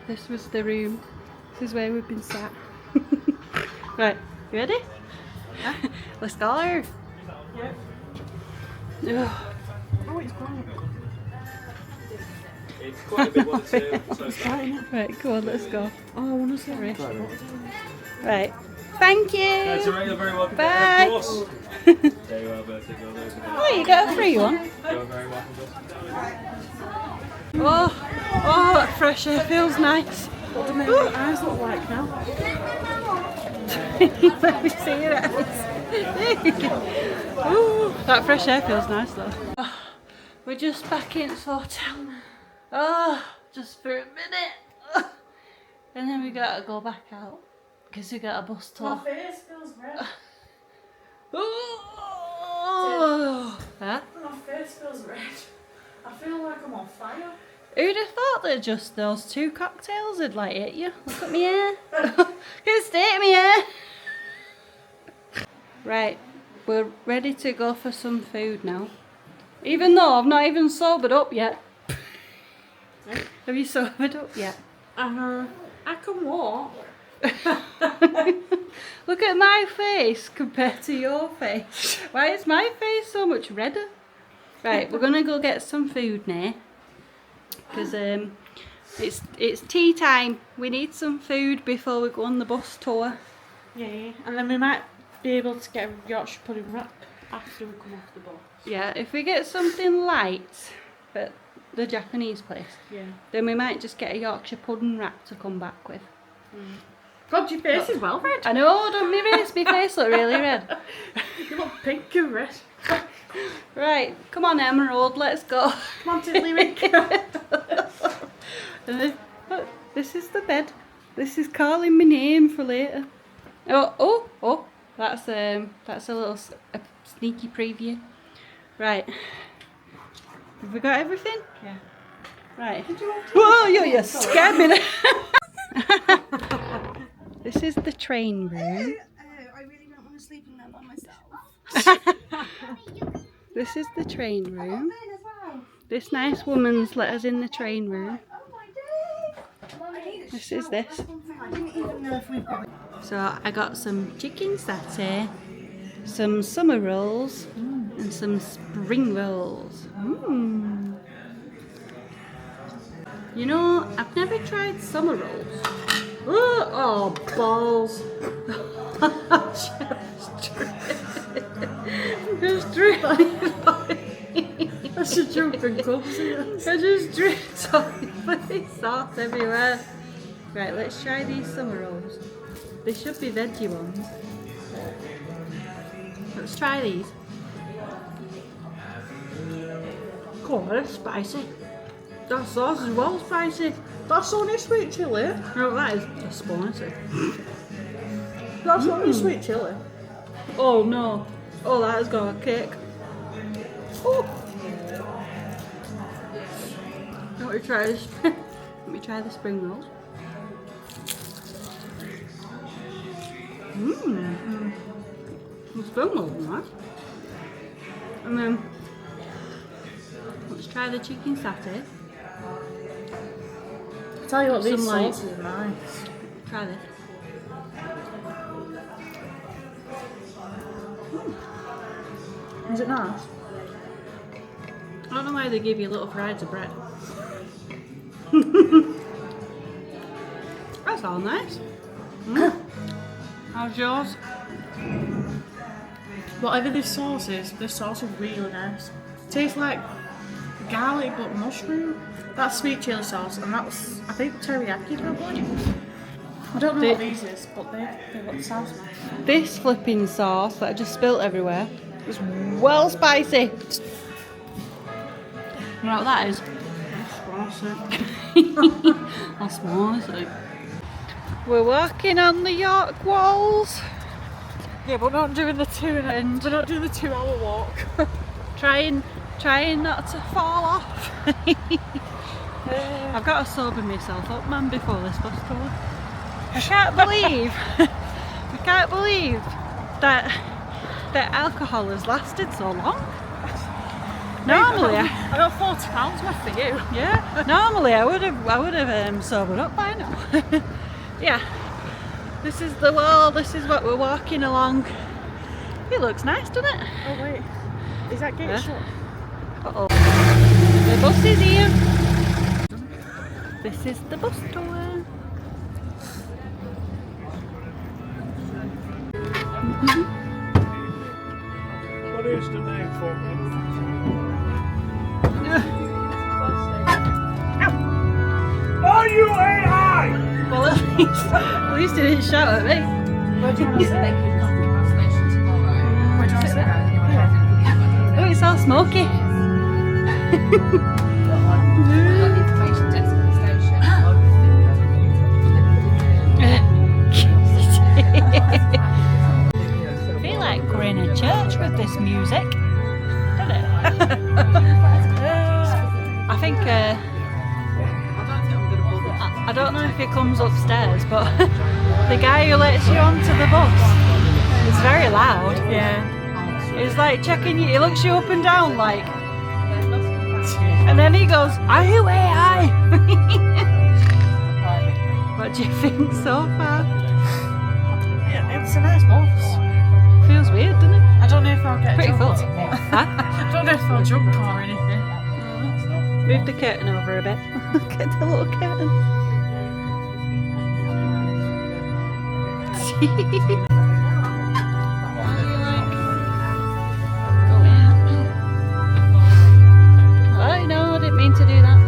This was the room. This is where we've been sat. Right, you ready? Let's go. Yep. Ugh. Oh, it's quiet. It's quite a big one too. So Right, come on, let's go. Oh, I want to say Sorry. Right. Thank you. That's alright, you're very welcome. Bye. Of course. There you are, birthday girl. There's a Oh, you got a free one. You're very welcome. Oh, that fresh air feels nice. What do my eyes look like now? Let me see your eyes. Ooh, that fresh air feels nice though. Oh, we're just back in the hotel. Oh, just for a minute. Oh. And then we gotta go back out because we got a bus tour. My face feels red. Oh. Huh? My face feels red. I feel like I'm on fire. Who'd have thought that just those 2 cocktails would like hit you? Look at me hair. Can't stay at me hair. Right, we're ready to go for some food now. Even though I've not even sobered up yet. Have you sobered up yet? I can walk. Look at my face compared to your face. Why is my face so much redder? Right, we're gonna go get some food now. Because it's tea time. We need some food before we go on the bus tour. Yeah, and then we might be able to get a Yorkshire pudding wrap after we come off the bus. Yeah, if we get something light at the Japanese place, Yeah. then we might just get a Yorkshire pudding wrap to come back with. God, your face is well red. I know, don't my face look really red. You look pink and red. Right, come on Emerald, let's go. Come on, Tiddly Wink. Look, this is the bed. This is calling my name for later. Oh, that's a little a sneaky preview. Right, have we got everything? Yeah. Right. Whoa, you scared me there. This is the train room. I really don't want to sleep in that by myself. This is the train room. This nice woman's let us in the train room. This is this. I didn't even know if we've got it. So I got some chicken satay, some summer rolls, and some spring rolls. You know, I've never tried summer rolls. Oh balls! Just drip. That's a jumping clubs here. I just dripped sauce everywhere. Right, let's try these summer rolls. They should be veggie ones. Let's try these. God, that's spicy. That sauce is well spicy. That's only sweet chilli. Oh, that is a spicy. That's only sweet chilli. Oh no. Oh, that has got a kick. Oh. Let me try this. Let me try the spring rolls. The spring rolls are nice. And then let's try the chicken satay. Tell you what, these Some light. sauces are nice. Try this. Is it nice? I don't know why they give you little fries of bread. That's all nice. How's yours? Whatever this sauce is really nice. Tastes like garlic but mushroom. That's sweet chili sauce, and that's, I think, teriyaki probably. I don't know what these is, but they look sounds nice. This flipping sauce that I just spilt everywhere is well spicy. You know what that is? That's spicy. We're walking on the York walls. Yeah, but we're not doing the 2-hour walk. Trying not to fall off. I've got to sober myself up, man, before this bus tour. I can't believe that alcohol has lasted so long. Normally, I got £40 left for you. yeah. Normally, I would have sobered up by now. Yeah. This is the wall. This is what we're walking along. It looks nice, doesn't it? Oh wait, is that gate shut? Uh-oh. The bus is here. This is the bus tour. What is the name for it? Are you AI? Well, at least he didn't shout at me. Oh, it's all smoky. I feel like we're in a church with this music, doesn't it? I think I don't know if he comes upstairs, but the guy who lets you onto the bus is very loud. Yeah. He's like checking you, he looks you up and down like, and then he goes, "Are you AI?" What do you think so far? Yeah, it's a nice bus. Feels weird, doesn't it? I don't know if I'll get Pretty full. jumped. Huh? I don't know if I'll jump or anything. Move the curtain over a bit. Look at the little curtain. I know, I didn't mean to do that.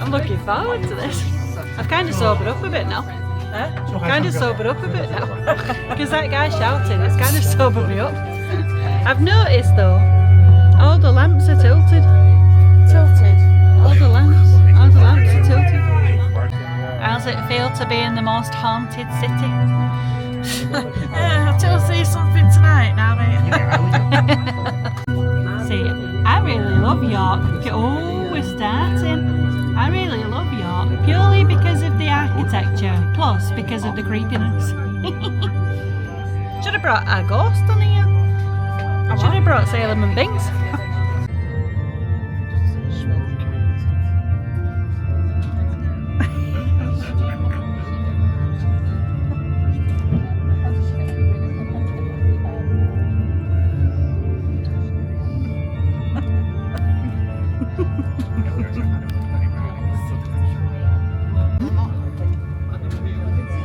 I'm looking forward to this. I've kind of sobered up a bit now. Kind of sobered up a bit now. Because that guy shouting, it's kind of sobered me up. I've noticed though, all the lamps are tilted. Tilted. All the lamps are tilted. How's it feel to be in the most haunted city? Yeah, I'll still see something tonight now, mate. See, I really love York. Oh, we're starting. I really love York purely because of the architecture, plus because of the creepiness. Should have brought a ghost on here. Should have brought Salem and Binks.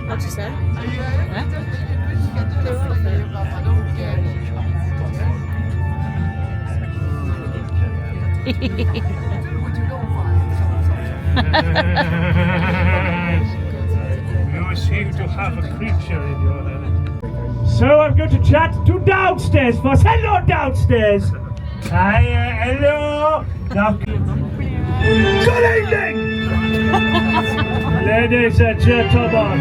What'd you say? You seem to have a creature in your head. So I'm going to chat to downstairs first. Hello, downstairs. Hi, hello. Good evening, ladies and gentlemen,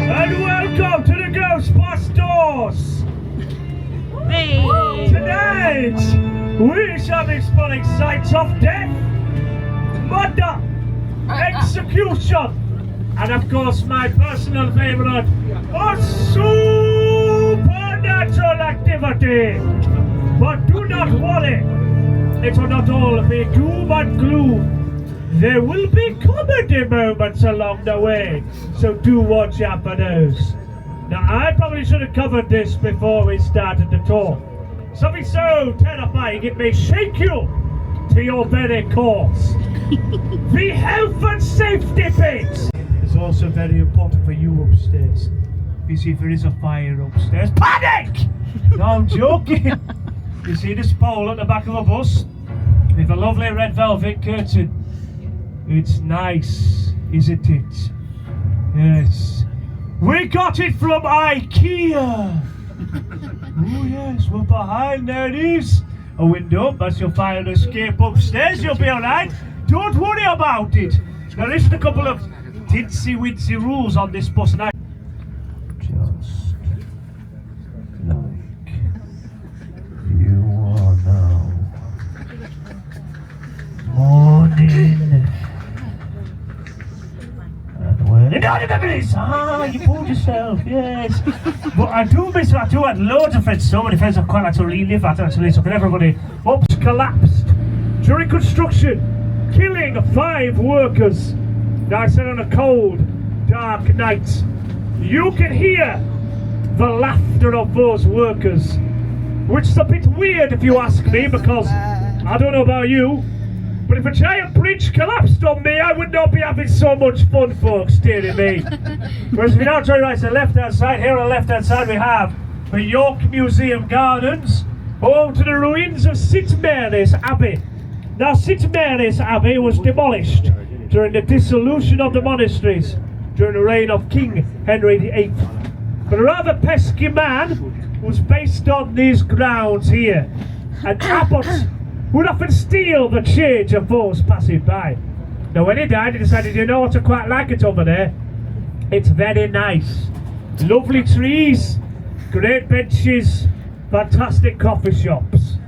and welcome to the Ghostbusters. Tonight, we shall be exploring sights of death, murder, execution, and of course my personal favourite, a supernatural activity. But do not worry, it will not all be doom and gloom. There will be comedy moments along the way, so do watch out for those. Now I probably should have covered this before we started the tour. Something so terrifying it may shake you to your very cores. The health and safety bit is also very important for you upstairs. You see, if there is a fire upstairs, panic! No, I'm joking. You see this pole at the back of a bus with a lovely red velvet curtain. It's nice, isn't it? Yes. We got it from IKEA. Oh yes, we're behind. There it is. A window, that's your fire and escape upstairs. You'll be alright. Don't worry about it. There isn't a couple of tinsy-wincy rules on this bus, and I just like you are now. Morning. And when it you fooled yourself, yes. But I do miss, I had loads of friends, so many friends I've quite like to relive that actually. So for everybody, Ups collapsed during construction, killing 5 workers. Now I said on a cold, dark night, you can hear the laughter of those workers, which is a bit weird if you ask me, because I don't know about you, but if a giant bridge collapsed on me, I would not be having so much fun, folks, dearie me. Whereas if we now turn right to the left-hand side, here on the left-hand side we have the York Museum Gardens, home to the ruins of St Mary's Abbey. Now, St Mary's Abbey was demolished during the dissolution of the monasteries during the reign of King Henry VIII. But a rather pesky man was based on these grounds here, and Abbott would often steal the change of those passing by. Now when he died, he decided, you know what, I quite like it over there. It's very nice. Lovely trees, great benches, fantastic coffee shops.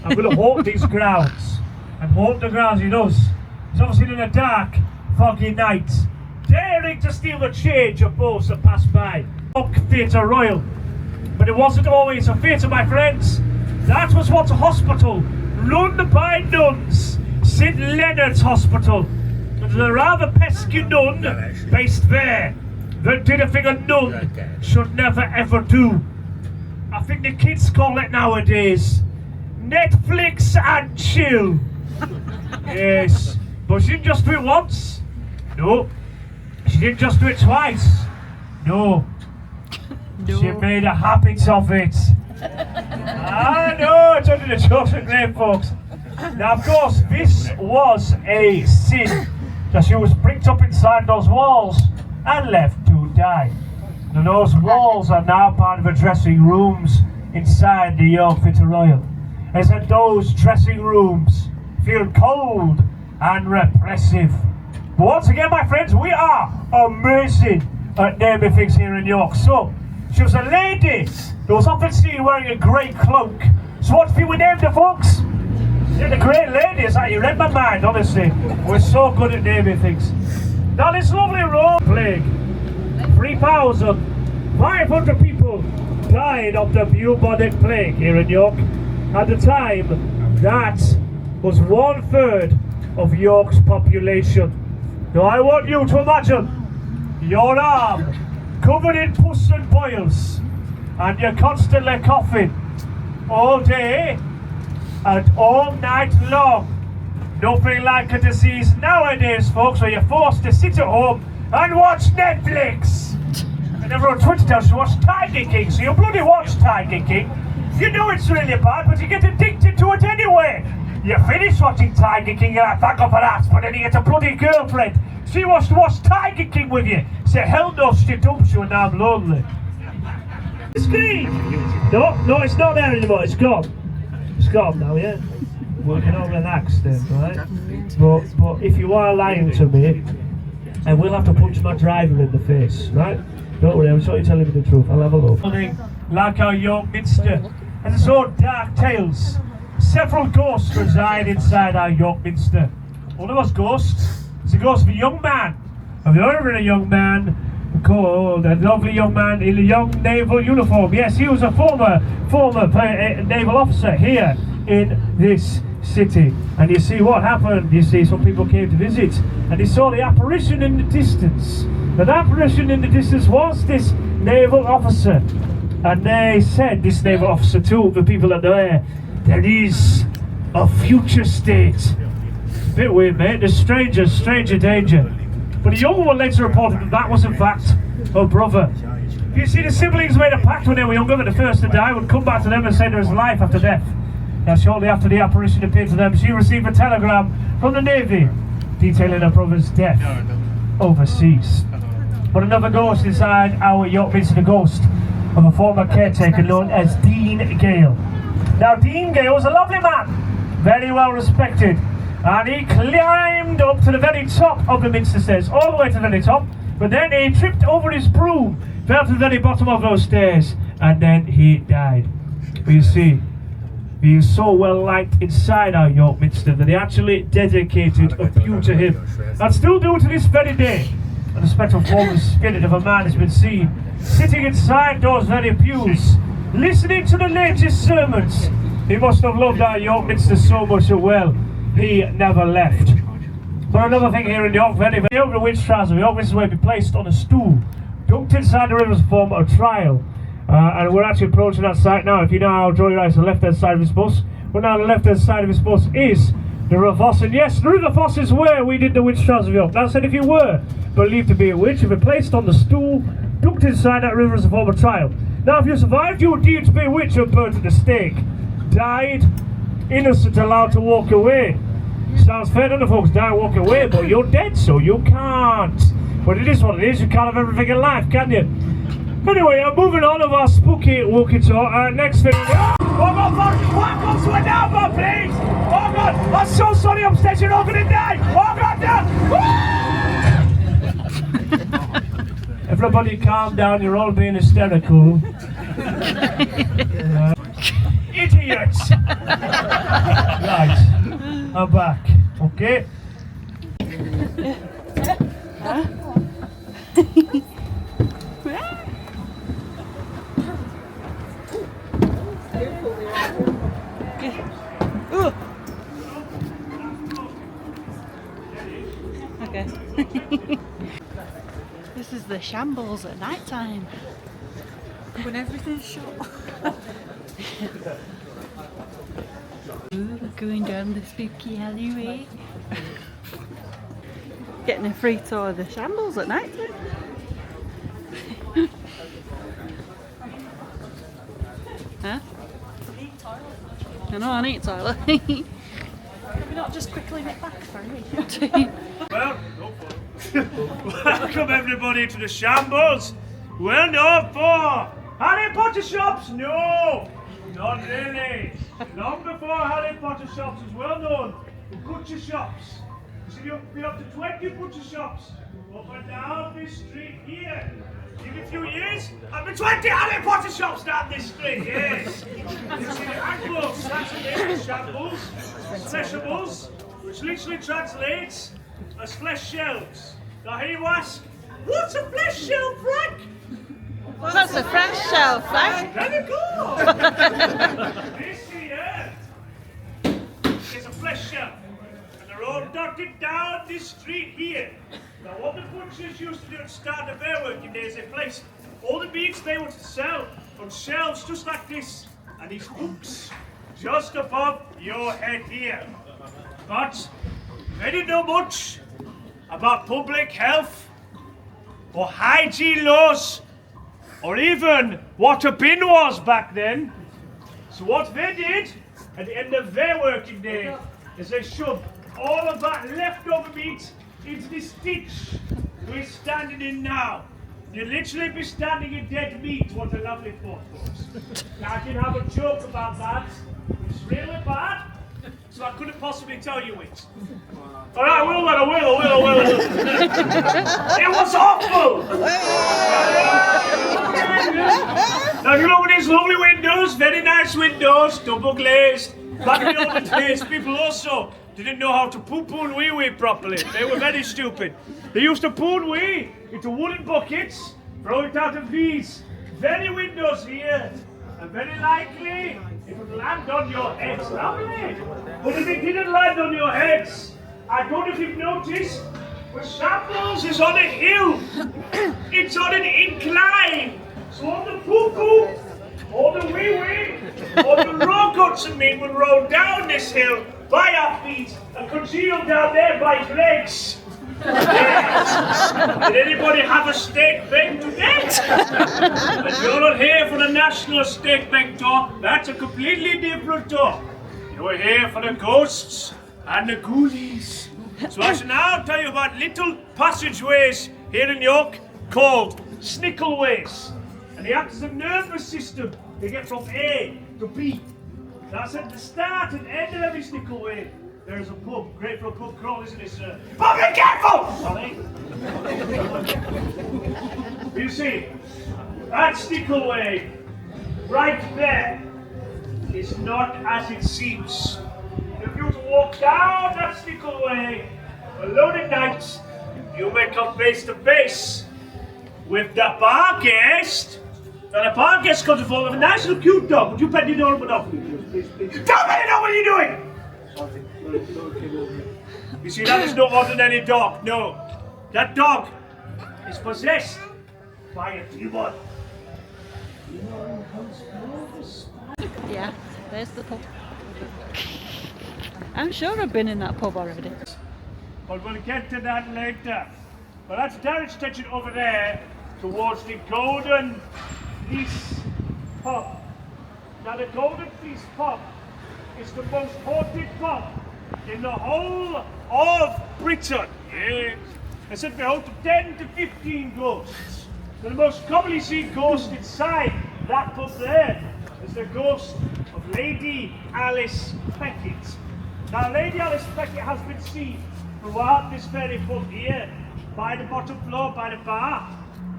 I'm going to haunt these grounds. And haunt the grounds he does. He's obviously in a dark, foggy night, daring to steal the change of those that pass by. Theatre Royal. But it wasn't always a theatre, my friends. That was once a hospital run by nuns. St Leonard's Hospital. And there's a rather pesky nun based there that did a thing a nun should never ever do. I think the kids call it nowadays Netflix and chill. Yes, but she didn't just do it once. No. She didn't just do it twice. No. She made a habit of it. I know, it's under the chocolate grape, folks. Now, of course, this was a sin that she was bricked up inside those walls and left to die. Now, those walls are now part of the dressing rooms inside the York Theatre Royal. As that those dressing rooms feel cold and repressive. But once again, my friends, we are amazing at naming things here in York. So, she was a lady that was often seen wearing a grey cloak. So what if we named her, folks? Yeah, the great ladies, you read my mind, honestly. We're so good at naming things. Now this lovely Rome plague, 3,500 people died of the bubonic plague here in York. At the time, that was 1/3 of York's population. Now I want you to imagine your arm covered in pus and boils, and you're constantly coughing all day and all night long. Nothing like a disease nowadays, folks, where you're forced to sit at home and watch Netflix. And everyone on Twitter tells you to watch Tiger King, so you bloody watch Tiger King. You know it's really bad, but you get addicted to it anyway. You finish watching Tiger King, you're like, thank God for that, but then you get a bloody girlfriend. She wants to watch Tiger King with you. Say, hell no, she dumps you and now I'm lonely. Screen! No, it's not there anymore, it's gone. It's gone now, yeah? We can all relax then, right? But if you are lying to me, I will have to punch my driver in the face, right? Don't worry, I'm sure you're telling me the truth. I'll have a look. Like our York Minster and its own dark tales. Several ghosts reside inside our York Minster. One of those ghosts is a ghost of a young man. Have you ever been a young man called a lovely young man in a young naval uniform? Yes, he was a former naval officer here in this city. And you see what happened. You see, some people came to visit and they saw the apparition in the distance. The apparition in the distance was this naval officer. And they said, this naval officer to the people that there is a future state. Bit weird, mate. There's stranger danger. But a young one later reported that was in fact her brother. You see, the siblings made a pact when they were younger that the first to die would come back to them and say there is life after death. Now, shortly after the apparition appeared to them, she received a telegram from the Navy detailing her brother's death overseas. But another ghost inside our York Minster, the ghost of a former caretaker known as Dean Gale. Now, Dean Gale was a lovely man, very well respected, and he climbed up to the very top of the Minster stairs, all the way to the very top, but then he tripped over his broom, fell to the very bottom of those stairs, and then he died. But you see, he is so well liked inside our York Minster that they actually dedicated a pew to him, and still do to this very day. And the spectral form and spirit of a man has been seen sitting inside those very pews, listening to the latest sermons. He must have loved our York Minster so much that, well, he never left. But another thing here in York, very over witch trials of York Minster will be placed on a stool, dunked inside the rivers form a trial. And we're actually approaching that site now. If you know how Joey rides the left-hand side of his bus, well, now the left-hand side of his bus is the River Foss. And yes, the River Foss is where we did the witch trials of York. That said, if you were believed to be a witch, you'd be placed on the stool, dunked inside that river as a form of trial. Now, if you survived, you were deemed to be a witch and burnt at the stake. Died, innocent, allowed to walk away. Sounds fair, doesn't it, folks? Die, walk away, but you're dead, so you can't. But it is what it is. You can't have everything in life, can you? Anyway, I'm moving on of our spooky walkie talk. Next thing. Oh God, welcome to a number, please! Oh God, I'm so sorry upstairs, you're all gonna die! Oh God, no! Everybody calm down, you're all being hysterical. idiots! Right, I'm back, okay? Okay. This is the shambles at night time. When everything's shut. Ooh, we're going down the spooky alleyway. Getting a free tour of the shambles at night time. Huh? I know, I need a toilet. Can we not just quickly nip back, sorry? Well, welcome everybody to the shambles. Well known for Harry Potter shops? No, not really. Long before Harry Potter shops was well known for butcher shops. So you'll be up to 20 butcher shops up and down this street here. Give it a few years, I'll be 20 Harry Potter shops down this street, yes. You see the Anglo-Saxon shambles, fleshables, which literally translates as flesh shelves. Now here you ask, what's a flesh shelf, Frank? What's a fresh shelf, Frank? There you go! This here is a flesh shelf, and they're all dotted down this street here. Now what the butchers used to do at the start of their working days, they placed all the meats they wanted to sell on shelves just like this, and these hooks just above your head here. But they didn't know much about public health or hygiene laws or even what a bin was back then. So what they did at the end of their working day is they shoved all of that leftover meat into this ditch we're standing in now. You'll literally be standing in dead meat. What a lovely thought, folks. Now I did have a joke about that. It's really bad, so I couldn't possibly tell you it. Alright, I will. It was awful! Now you know these lovely windows, very nice windows, double glazed. Back in the olden days, people also didn't know how to poo-poo and wee-wee properly. They were very stupid. They used to poo and wee into wooden buckets, throw it out of these very windows here, and very likely it would land on your heads. Lovely! But if it didn't land on your heads, I don't know if you've noticed, but Shambles is on a hill. It's on an incline. So all the poo-poo, all the wee-wee, all the raw guts and meat would roll down this hill by our feet and congeal down there by his legs. Yes. Did anybody have a steak bake today? And you're not here for the National Steak Bake Tour. That's a completely different tour. You're here for the ghosts and the ghoulies. So I shall now tell you about little passageways here in York called snickleways. And they act as a nervous system to get from A to B. That's at the start and end of every snickleway. There is a pub. Great for a pub crawl, isn't it, sir? But be careful! Sorry. You see, that snickleway right there is not as it seems. If you were to walk down that snickleway alone at night, you may come face to face with the bar guest. Now the bar guest comes in front of a nice little cute dog. Would you pet the dog enough? Please. Don't let it know what you're doing! You see, that is no ordinary dog, no. That dog is possessed by a demon. Yeah, there's the pub. I'm sure I've been in that pub already. But we'll get to that later. But that's direct extension over there towards the Golden Fleece pub. Now the Golden Fleece pub is the most haunted pub in the whole of Britain. Yes. It's said to be home to 10 to 15 ghosts. The most commonly seen ghost inside that pub there is the ghost of Lady Alice Beckett. Now Lady Alice Beckett has been seen throughout this very pub here, by the bottom floor, by the bar.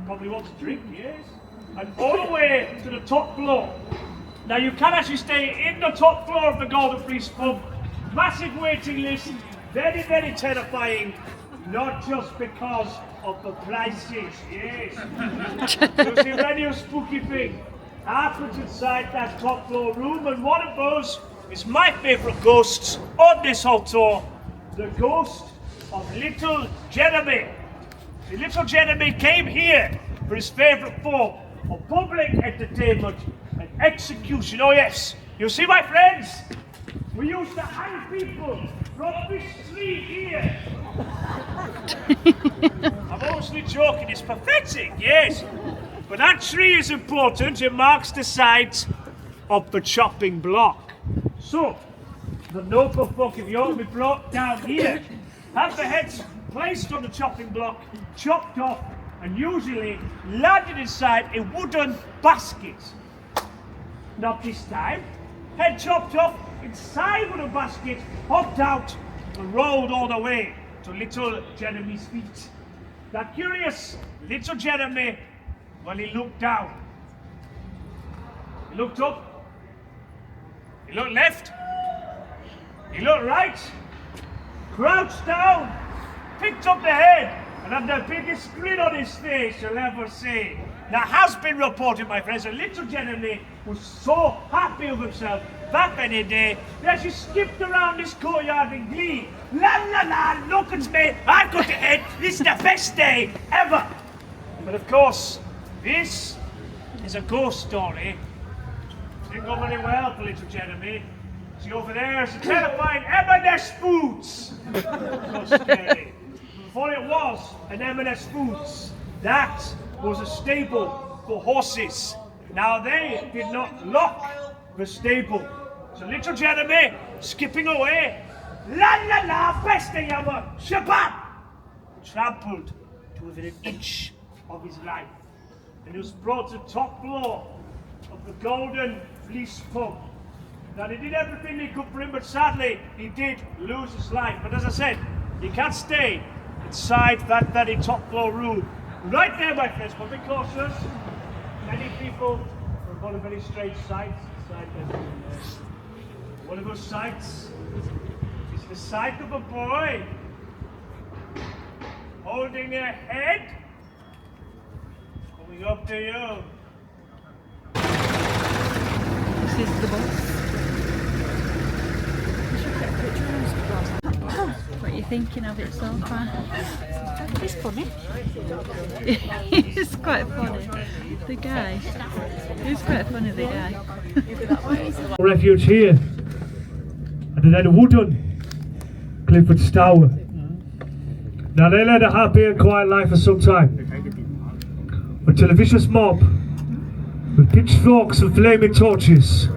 Probably wants a drink, yes. And all the way to the top floor. Now you can actually stay in the top floor of the Golden Fleece pub. Massive waiting list, very, very terrifying. Not just because of the prices, yes. You see, when you spooky thing happens inside that top floor room, and one of those is my favourite ghosts on this whole tour, the ghost of Little Jeremy. See, Little Jeremy came here for his favourite form of public entertainment and execution. Oh yes, you see, my friends, we used to hang people from this tree here. I'm mostly joking, it's pathetic, yes. But that tree is important, it marks the site of the chopping block. So, the noble folk of York will be brought down here, have the heads placed on the chopping block, chopped off, and usually landed inside a wooden basket. Not this time. Head chopped off inside wooden basket, hopped out, and rolled all the way to Little Jeremy's feet. That curious Little Jeremy, when he looked down, he looked up, he looked left, he looked right, crouched down, picked up the head, and had the biggest grin on his face you'll ever see. Now, it has been reported, my friends, that Little Jeremy was so happy with himself that very day that she skipped around this courtyard in glee. La la la, look at me, I've got a head, it's the best day ever. But of course, this is a ghost story. It didn't go very well for Little Jeremy. See, over there is the terrifying M&S Foods. So scary. Before it was an M&S Foods, that was a stable for horses. Now they did not lock the stable. So Little Jeremy, skipping away, la la la, best day ever, shabam! Trampled to within an inch of his life. And he was brought to the top floor of the Golden Fleece pub. Now he did everything he could for him, but sadly he did lose his life. But as I said, you can't stay inside that very top floor room. Right there, my friends, but be cautious. Many people are on a very strange sight inside there. One of those sights is the sight of a boy holding a head coming up to you. This is the boss. What are you thinking of it so far? It's funny. It's quite funny. The guy. It's quite funny, the guy. Refuge here and then Woodon, Clifford's Tower. Now they led a happy and quiet life for some time until a vicious mob with pitchforks and flaming torches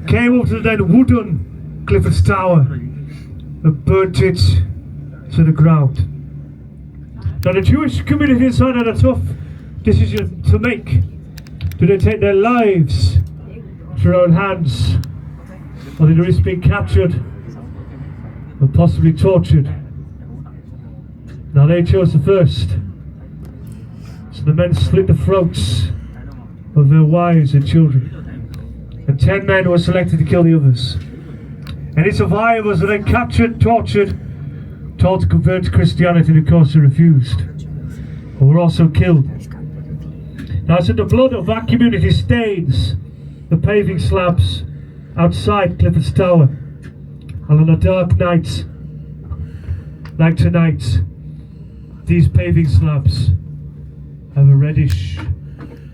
came up to the then Woodon, Clifford's Tower and burnt it to the ground. Now the Jewish community inside had a tough decision to make. Do they take their lives into their own hands, or did they risk being captured and possibly tortured? Now they chose the first. So the men slit the throats of their wives and children, and 10 men were selected to kill the others. Any survivors were then captured, tortured, told to convert to Christianity, and of course they refused, and were also killed. Now so the blood of that community stains the paving slabs outside Clifford's Tower, and on a dark night like tonight, these paving slabs have a reddish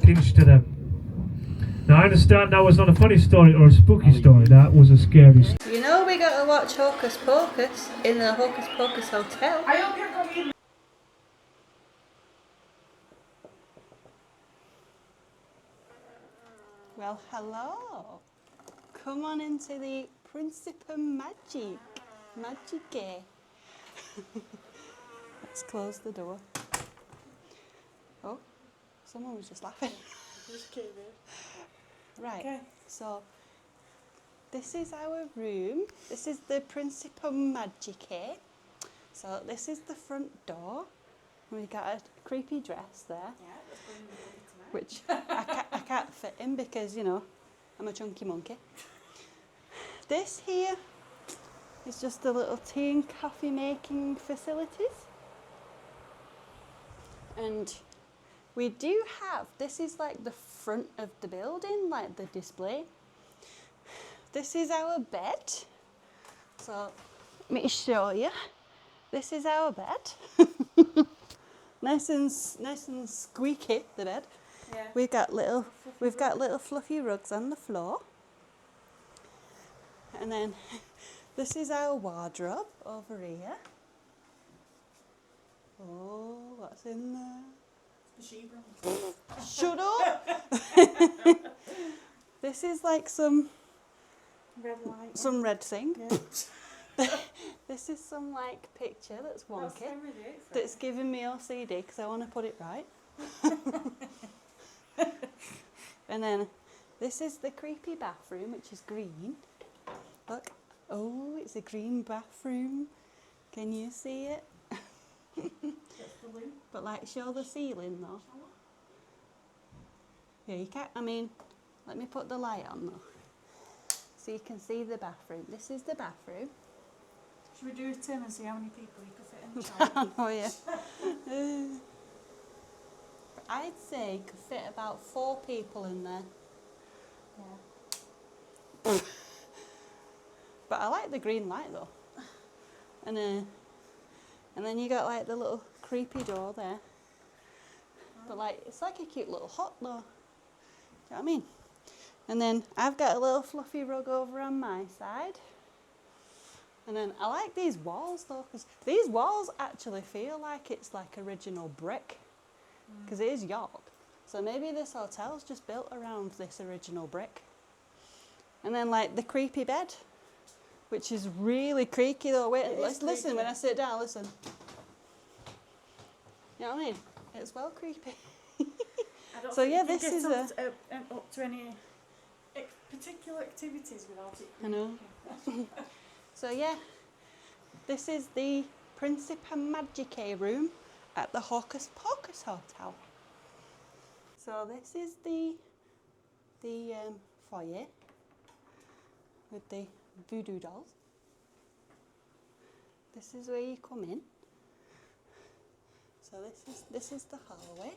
tinge to them. Now I understand that was not a funny story or a spooky story, that was a scary story. You know we got to watch Hocus Pocus in the Hocus Pocus Hotel. Well, hello. Come on into the Principum Magic. Magic. Let's close the door. Oh, someone was just laughing. Just came in. Right, Okay. so this is our room. This is the Principum Magicae. So this is the front door. We got a creepy dress there, which I can't fit in because, you know, I'm a chunky monkey. This here is just the little tea and coffee making facilities. And we do have, this is like the front of the building, like the display. This is our bed. So let me show you. This is our bed. nice and squeaky, the bed. Yeah. We've got little fluffy rugs on the floor. And then this is our wardrobe over here. Oh, what's in there? Shut up! This is like some red thing. Yeah. This is some like picture that's wonky. That's giving me OCD because I want to put it right. And then this is the creepy bathroom, which is green. Look. Oh, it's a green bathroom. Can you see it? But like, show the ceiling though. Yeah, you can't, I mean, let me put the light on though. So you can see the bathroom. This is the bathroom. Should we do a Tim and see how many people you could fit in the shower? Oh yeah. I'd say could fit about 4 people in there. Yeah. But I like the green light though. And then you got like the little creepy door there. But like, it's like a cute little hut though. Do you know what I mean? And then I've got a little fluffy rug over on my side. And then I like these walls though, because these walls actually feel like it's like original brick. Because it is York. So maybe this hotel's just built around this original brick. And then like the creepy bed, which is really creaky though. Wait, listen when I sit down, listen. You know what I mean? It's well creepy. I don't So think yeah, you this can is get up to any particular activities without it. I know. So yeah, this is the Principe Magique room at the Hocus Pocus Hotel. So this is the foyer with the voodoo dolls. This is where you come in. So this is the hallway.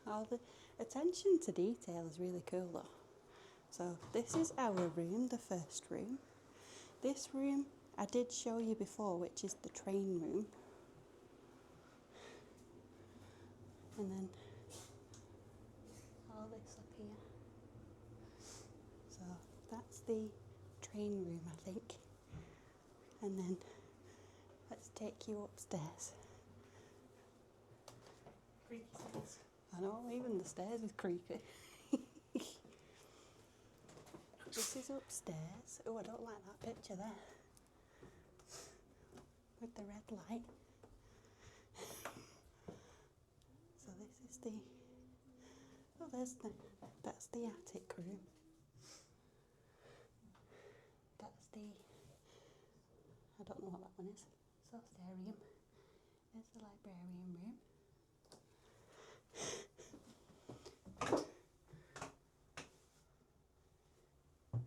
All the attention to detail is really cool though. So this is our room, the first room. This room I did show you before, which is the train room. And then all this up here. So that's the train room, I think. And then let's take you upstairs. Creaky things. I know, even the stairs is creepy. This is upstairs. Oh, I don't like that picture there. With the red light. So this is the... Oh, that's the attic room. That's the... I don't know what that one is. Solstarium. There's the librarian room.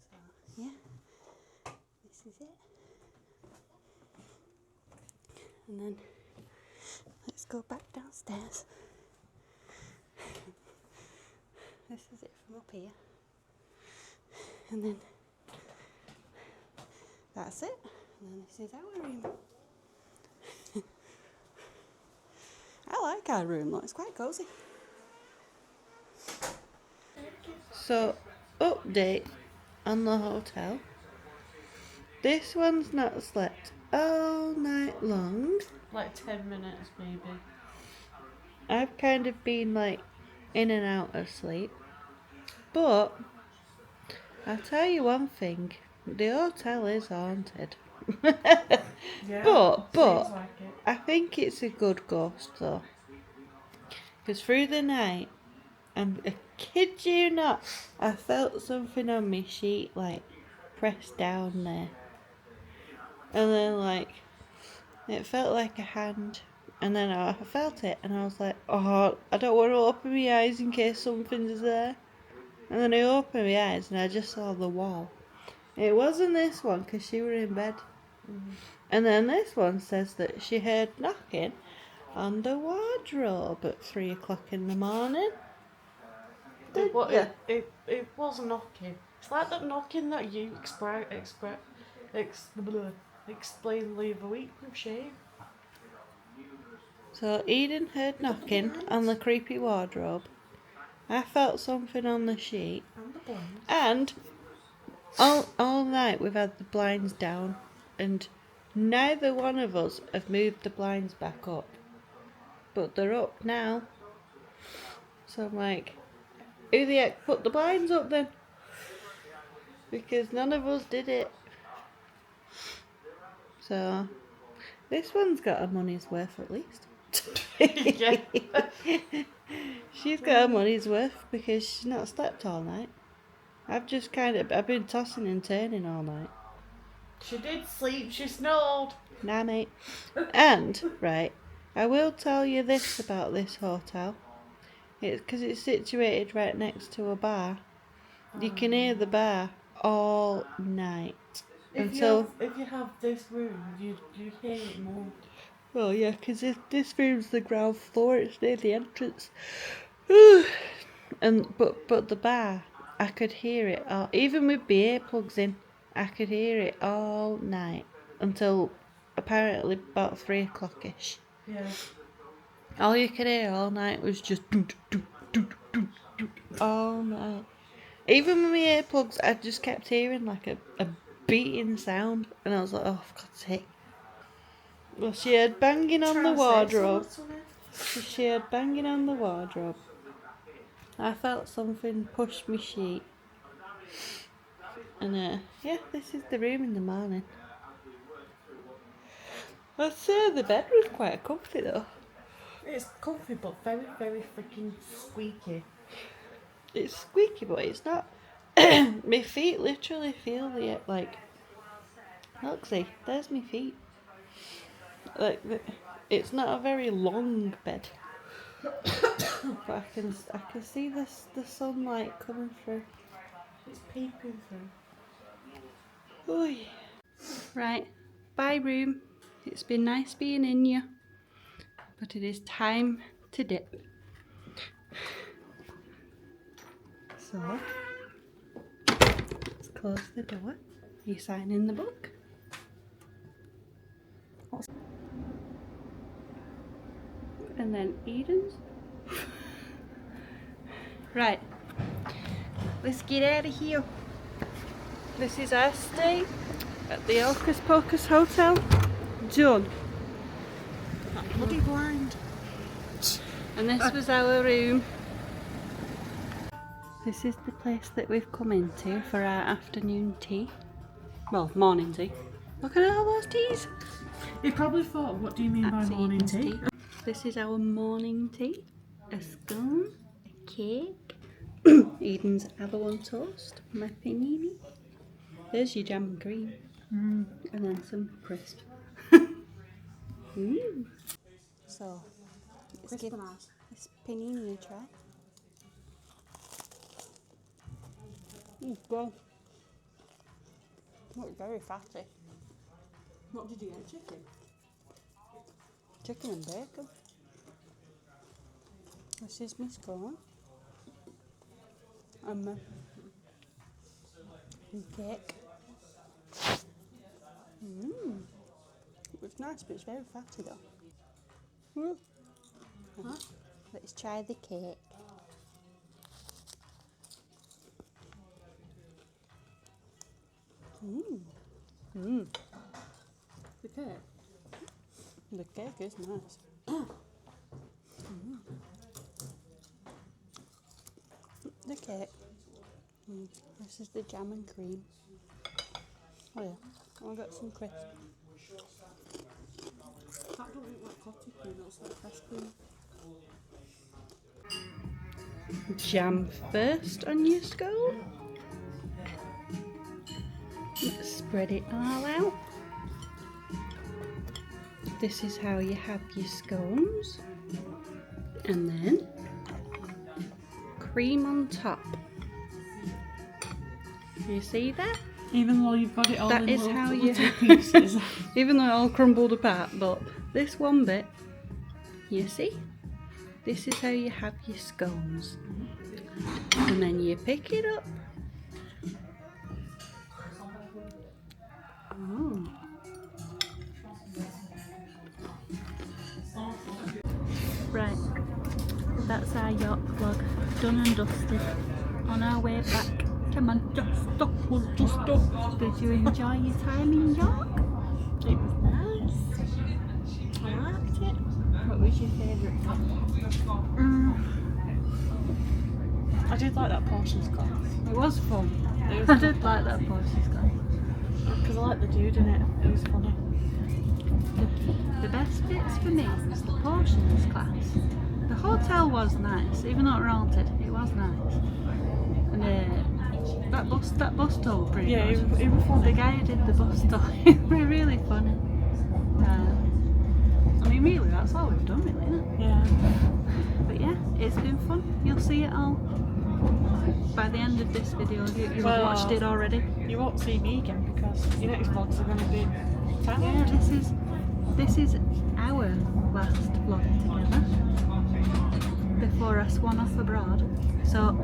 So, yeah, this is it. And then let's go back downstairs. This is it from up here. And then that's it. And then this is our room. I like our room though, it's quite cosy. So, update on the hotel. This one's not slept all night long. Like 10 minutes maybe. I've kind of been like in and out of sleep. But I'll tell you one thing, the hotel is haunted. Yeah. But seems like it. I think it's a good ghost though. Because through the night, I kid you not, I felt something on my sheet like pressed down there. And then like, it felt like a hand. And then I felt it and I was like, oh, I don't want to open my eyes in case something's there. And then I opened my eyes and I just saw the wall. It wasn't this one because she were in bed. And then this one says that she heard knocking on the wardrobe at 3 o'clock in the morning. It was knocking. It's like that knocking that you explained the other week with Shane. So Eden heard knocking on the creepy wardrobe. I felt something on the sheet. And the blinds. And all night we've had the blinds down, and neither one of us have moved the blinds back up. But they're up now. So I'm like, who the heck put the blinds up then? Because none of us did it. So this one's got her money's worth at least. Yeah. She's got her money's worth because she's not slept all night. I've been tossing and turning all night. She did sleep, she snored. Nah, mate. And, right, I will tell you this about this hotel. It's because it's situated right next to a bar. You can hear the bar all night. If you have this room, you hear it more. Well, yeah, because this room's the ground floor, it's near the entrance. But the bar, I could hear it all, even with the earplugs in, I could hear it all night until apparently about 3 o'clock-ish. Yeah. All you could hear all night was just all night. Even with my earplugs, I just kept hearing like a beating sound, and I was like, oh, for God's sake. Well, she had banging on the wardrobe. She had banging on the wardrobe. I felt something push my sheet. And yeah, this is the room in the morning. I'd say the bed was quite comfy though. It's comfy but very, very freaking squeaky. It's squeaky, but it's not. My feet literally feel like. Look, see, there's my feet. Like it's not a very long bed, but I can see the sunlight coming through. It's peeping through. Oy. Right, bye room. It's been nice being in you, but it is time to dip. So let's close the door. You sign in the book. And then Eden's. Right, let's get out of here. This is our stay at the Hocus Pocus Hotel. Done. Bloody blind. And this was our room. This is the place that we've come into for our afternoon tea. Well, morning tea. Look at all those teas. He probably thought, what do you mean by That's morning Eden's tea? This is our morning tea. A scone, a cake, Eden's avocado toast, my panini. There's your jam and cream. And then some crisp. So, let's give this panini a try. Go. Look, very fatty. What did you get? Chicken? Chicken and bacon. This is my scone. And my cake. It's nice, but it's very fatty though. Huh? Let's try the cake. The cake? The cake is nice. The cake. This is the jam and cream. Oh yeah, I've got some crisp. That don't look like coffee cream, it looks like fresh cream. Jam first on your scone. Spread it all out. This is how you have your scones. And then cream on top. You see that? Even though you've got it all That in is little, how you- little pieces. Even though it all crumbled apart, but this one bit, you see? This is how you have your scones. And then you pick it up. Oh. Right, that's our York vlog, done and dusted. On our way back. Come on, just stop, just stop. Did you enjoy your time in York? It was nice. I liked it. What was your favourite thing? I did like that portions class. It was fun. It was I did like that portions class. Because I liked the dude in it. It was funny. The best bits for me was the portions class. The hotel was nice, even though it was haunted. It was nice. And that bus tour was pretty Yeah, good. it was fun. The guy who did the bus tour, it was really funny. I mean, really, that's all we've done, really, isn't it? Yeah. But yeah, it's been fun. You'll see it all by the end of this video. You've Well, watched it already. You won't see me again because your next vlogs are going to be Thailand. Yeah, this is our last vlog together before I swan off abroad. So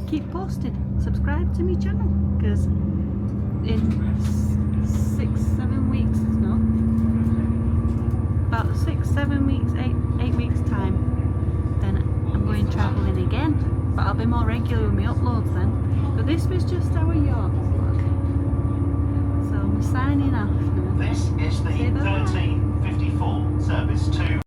keep posted. Subscribe to my channel because in 6-7 weeks, no, about 6-7 weeks, 8 weeks time, then I'm going travelling again. But I'll be more regular with my uploads then. But this was just our York vlog. So I'm signing off now. This is the Say bye. 1354 service to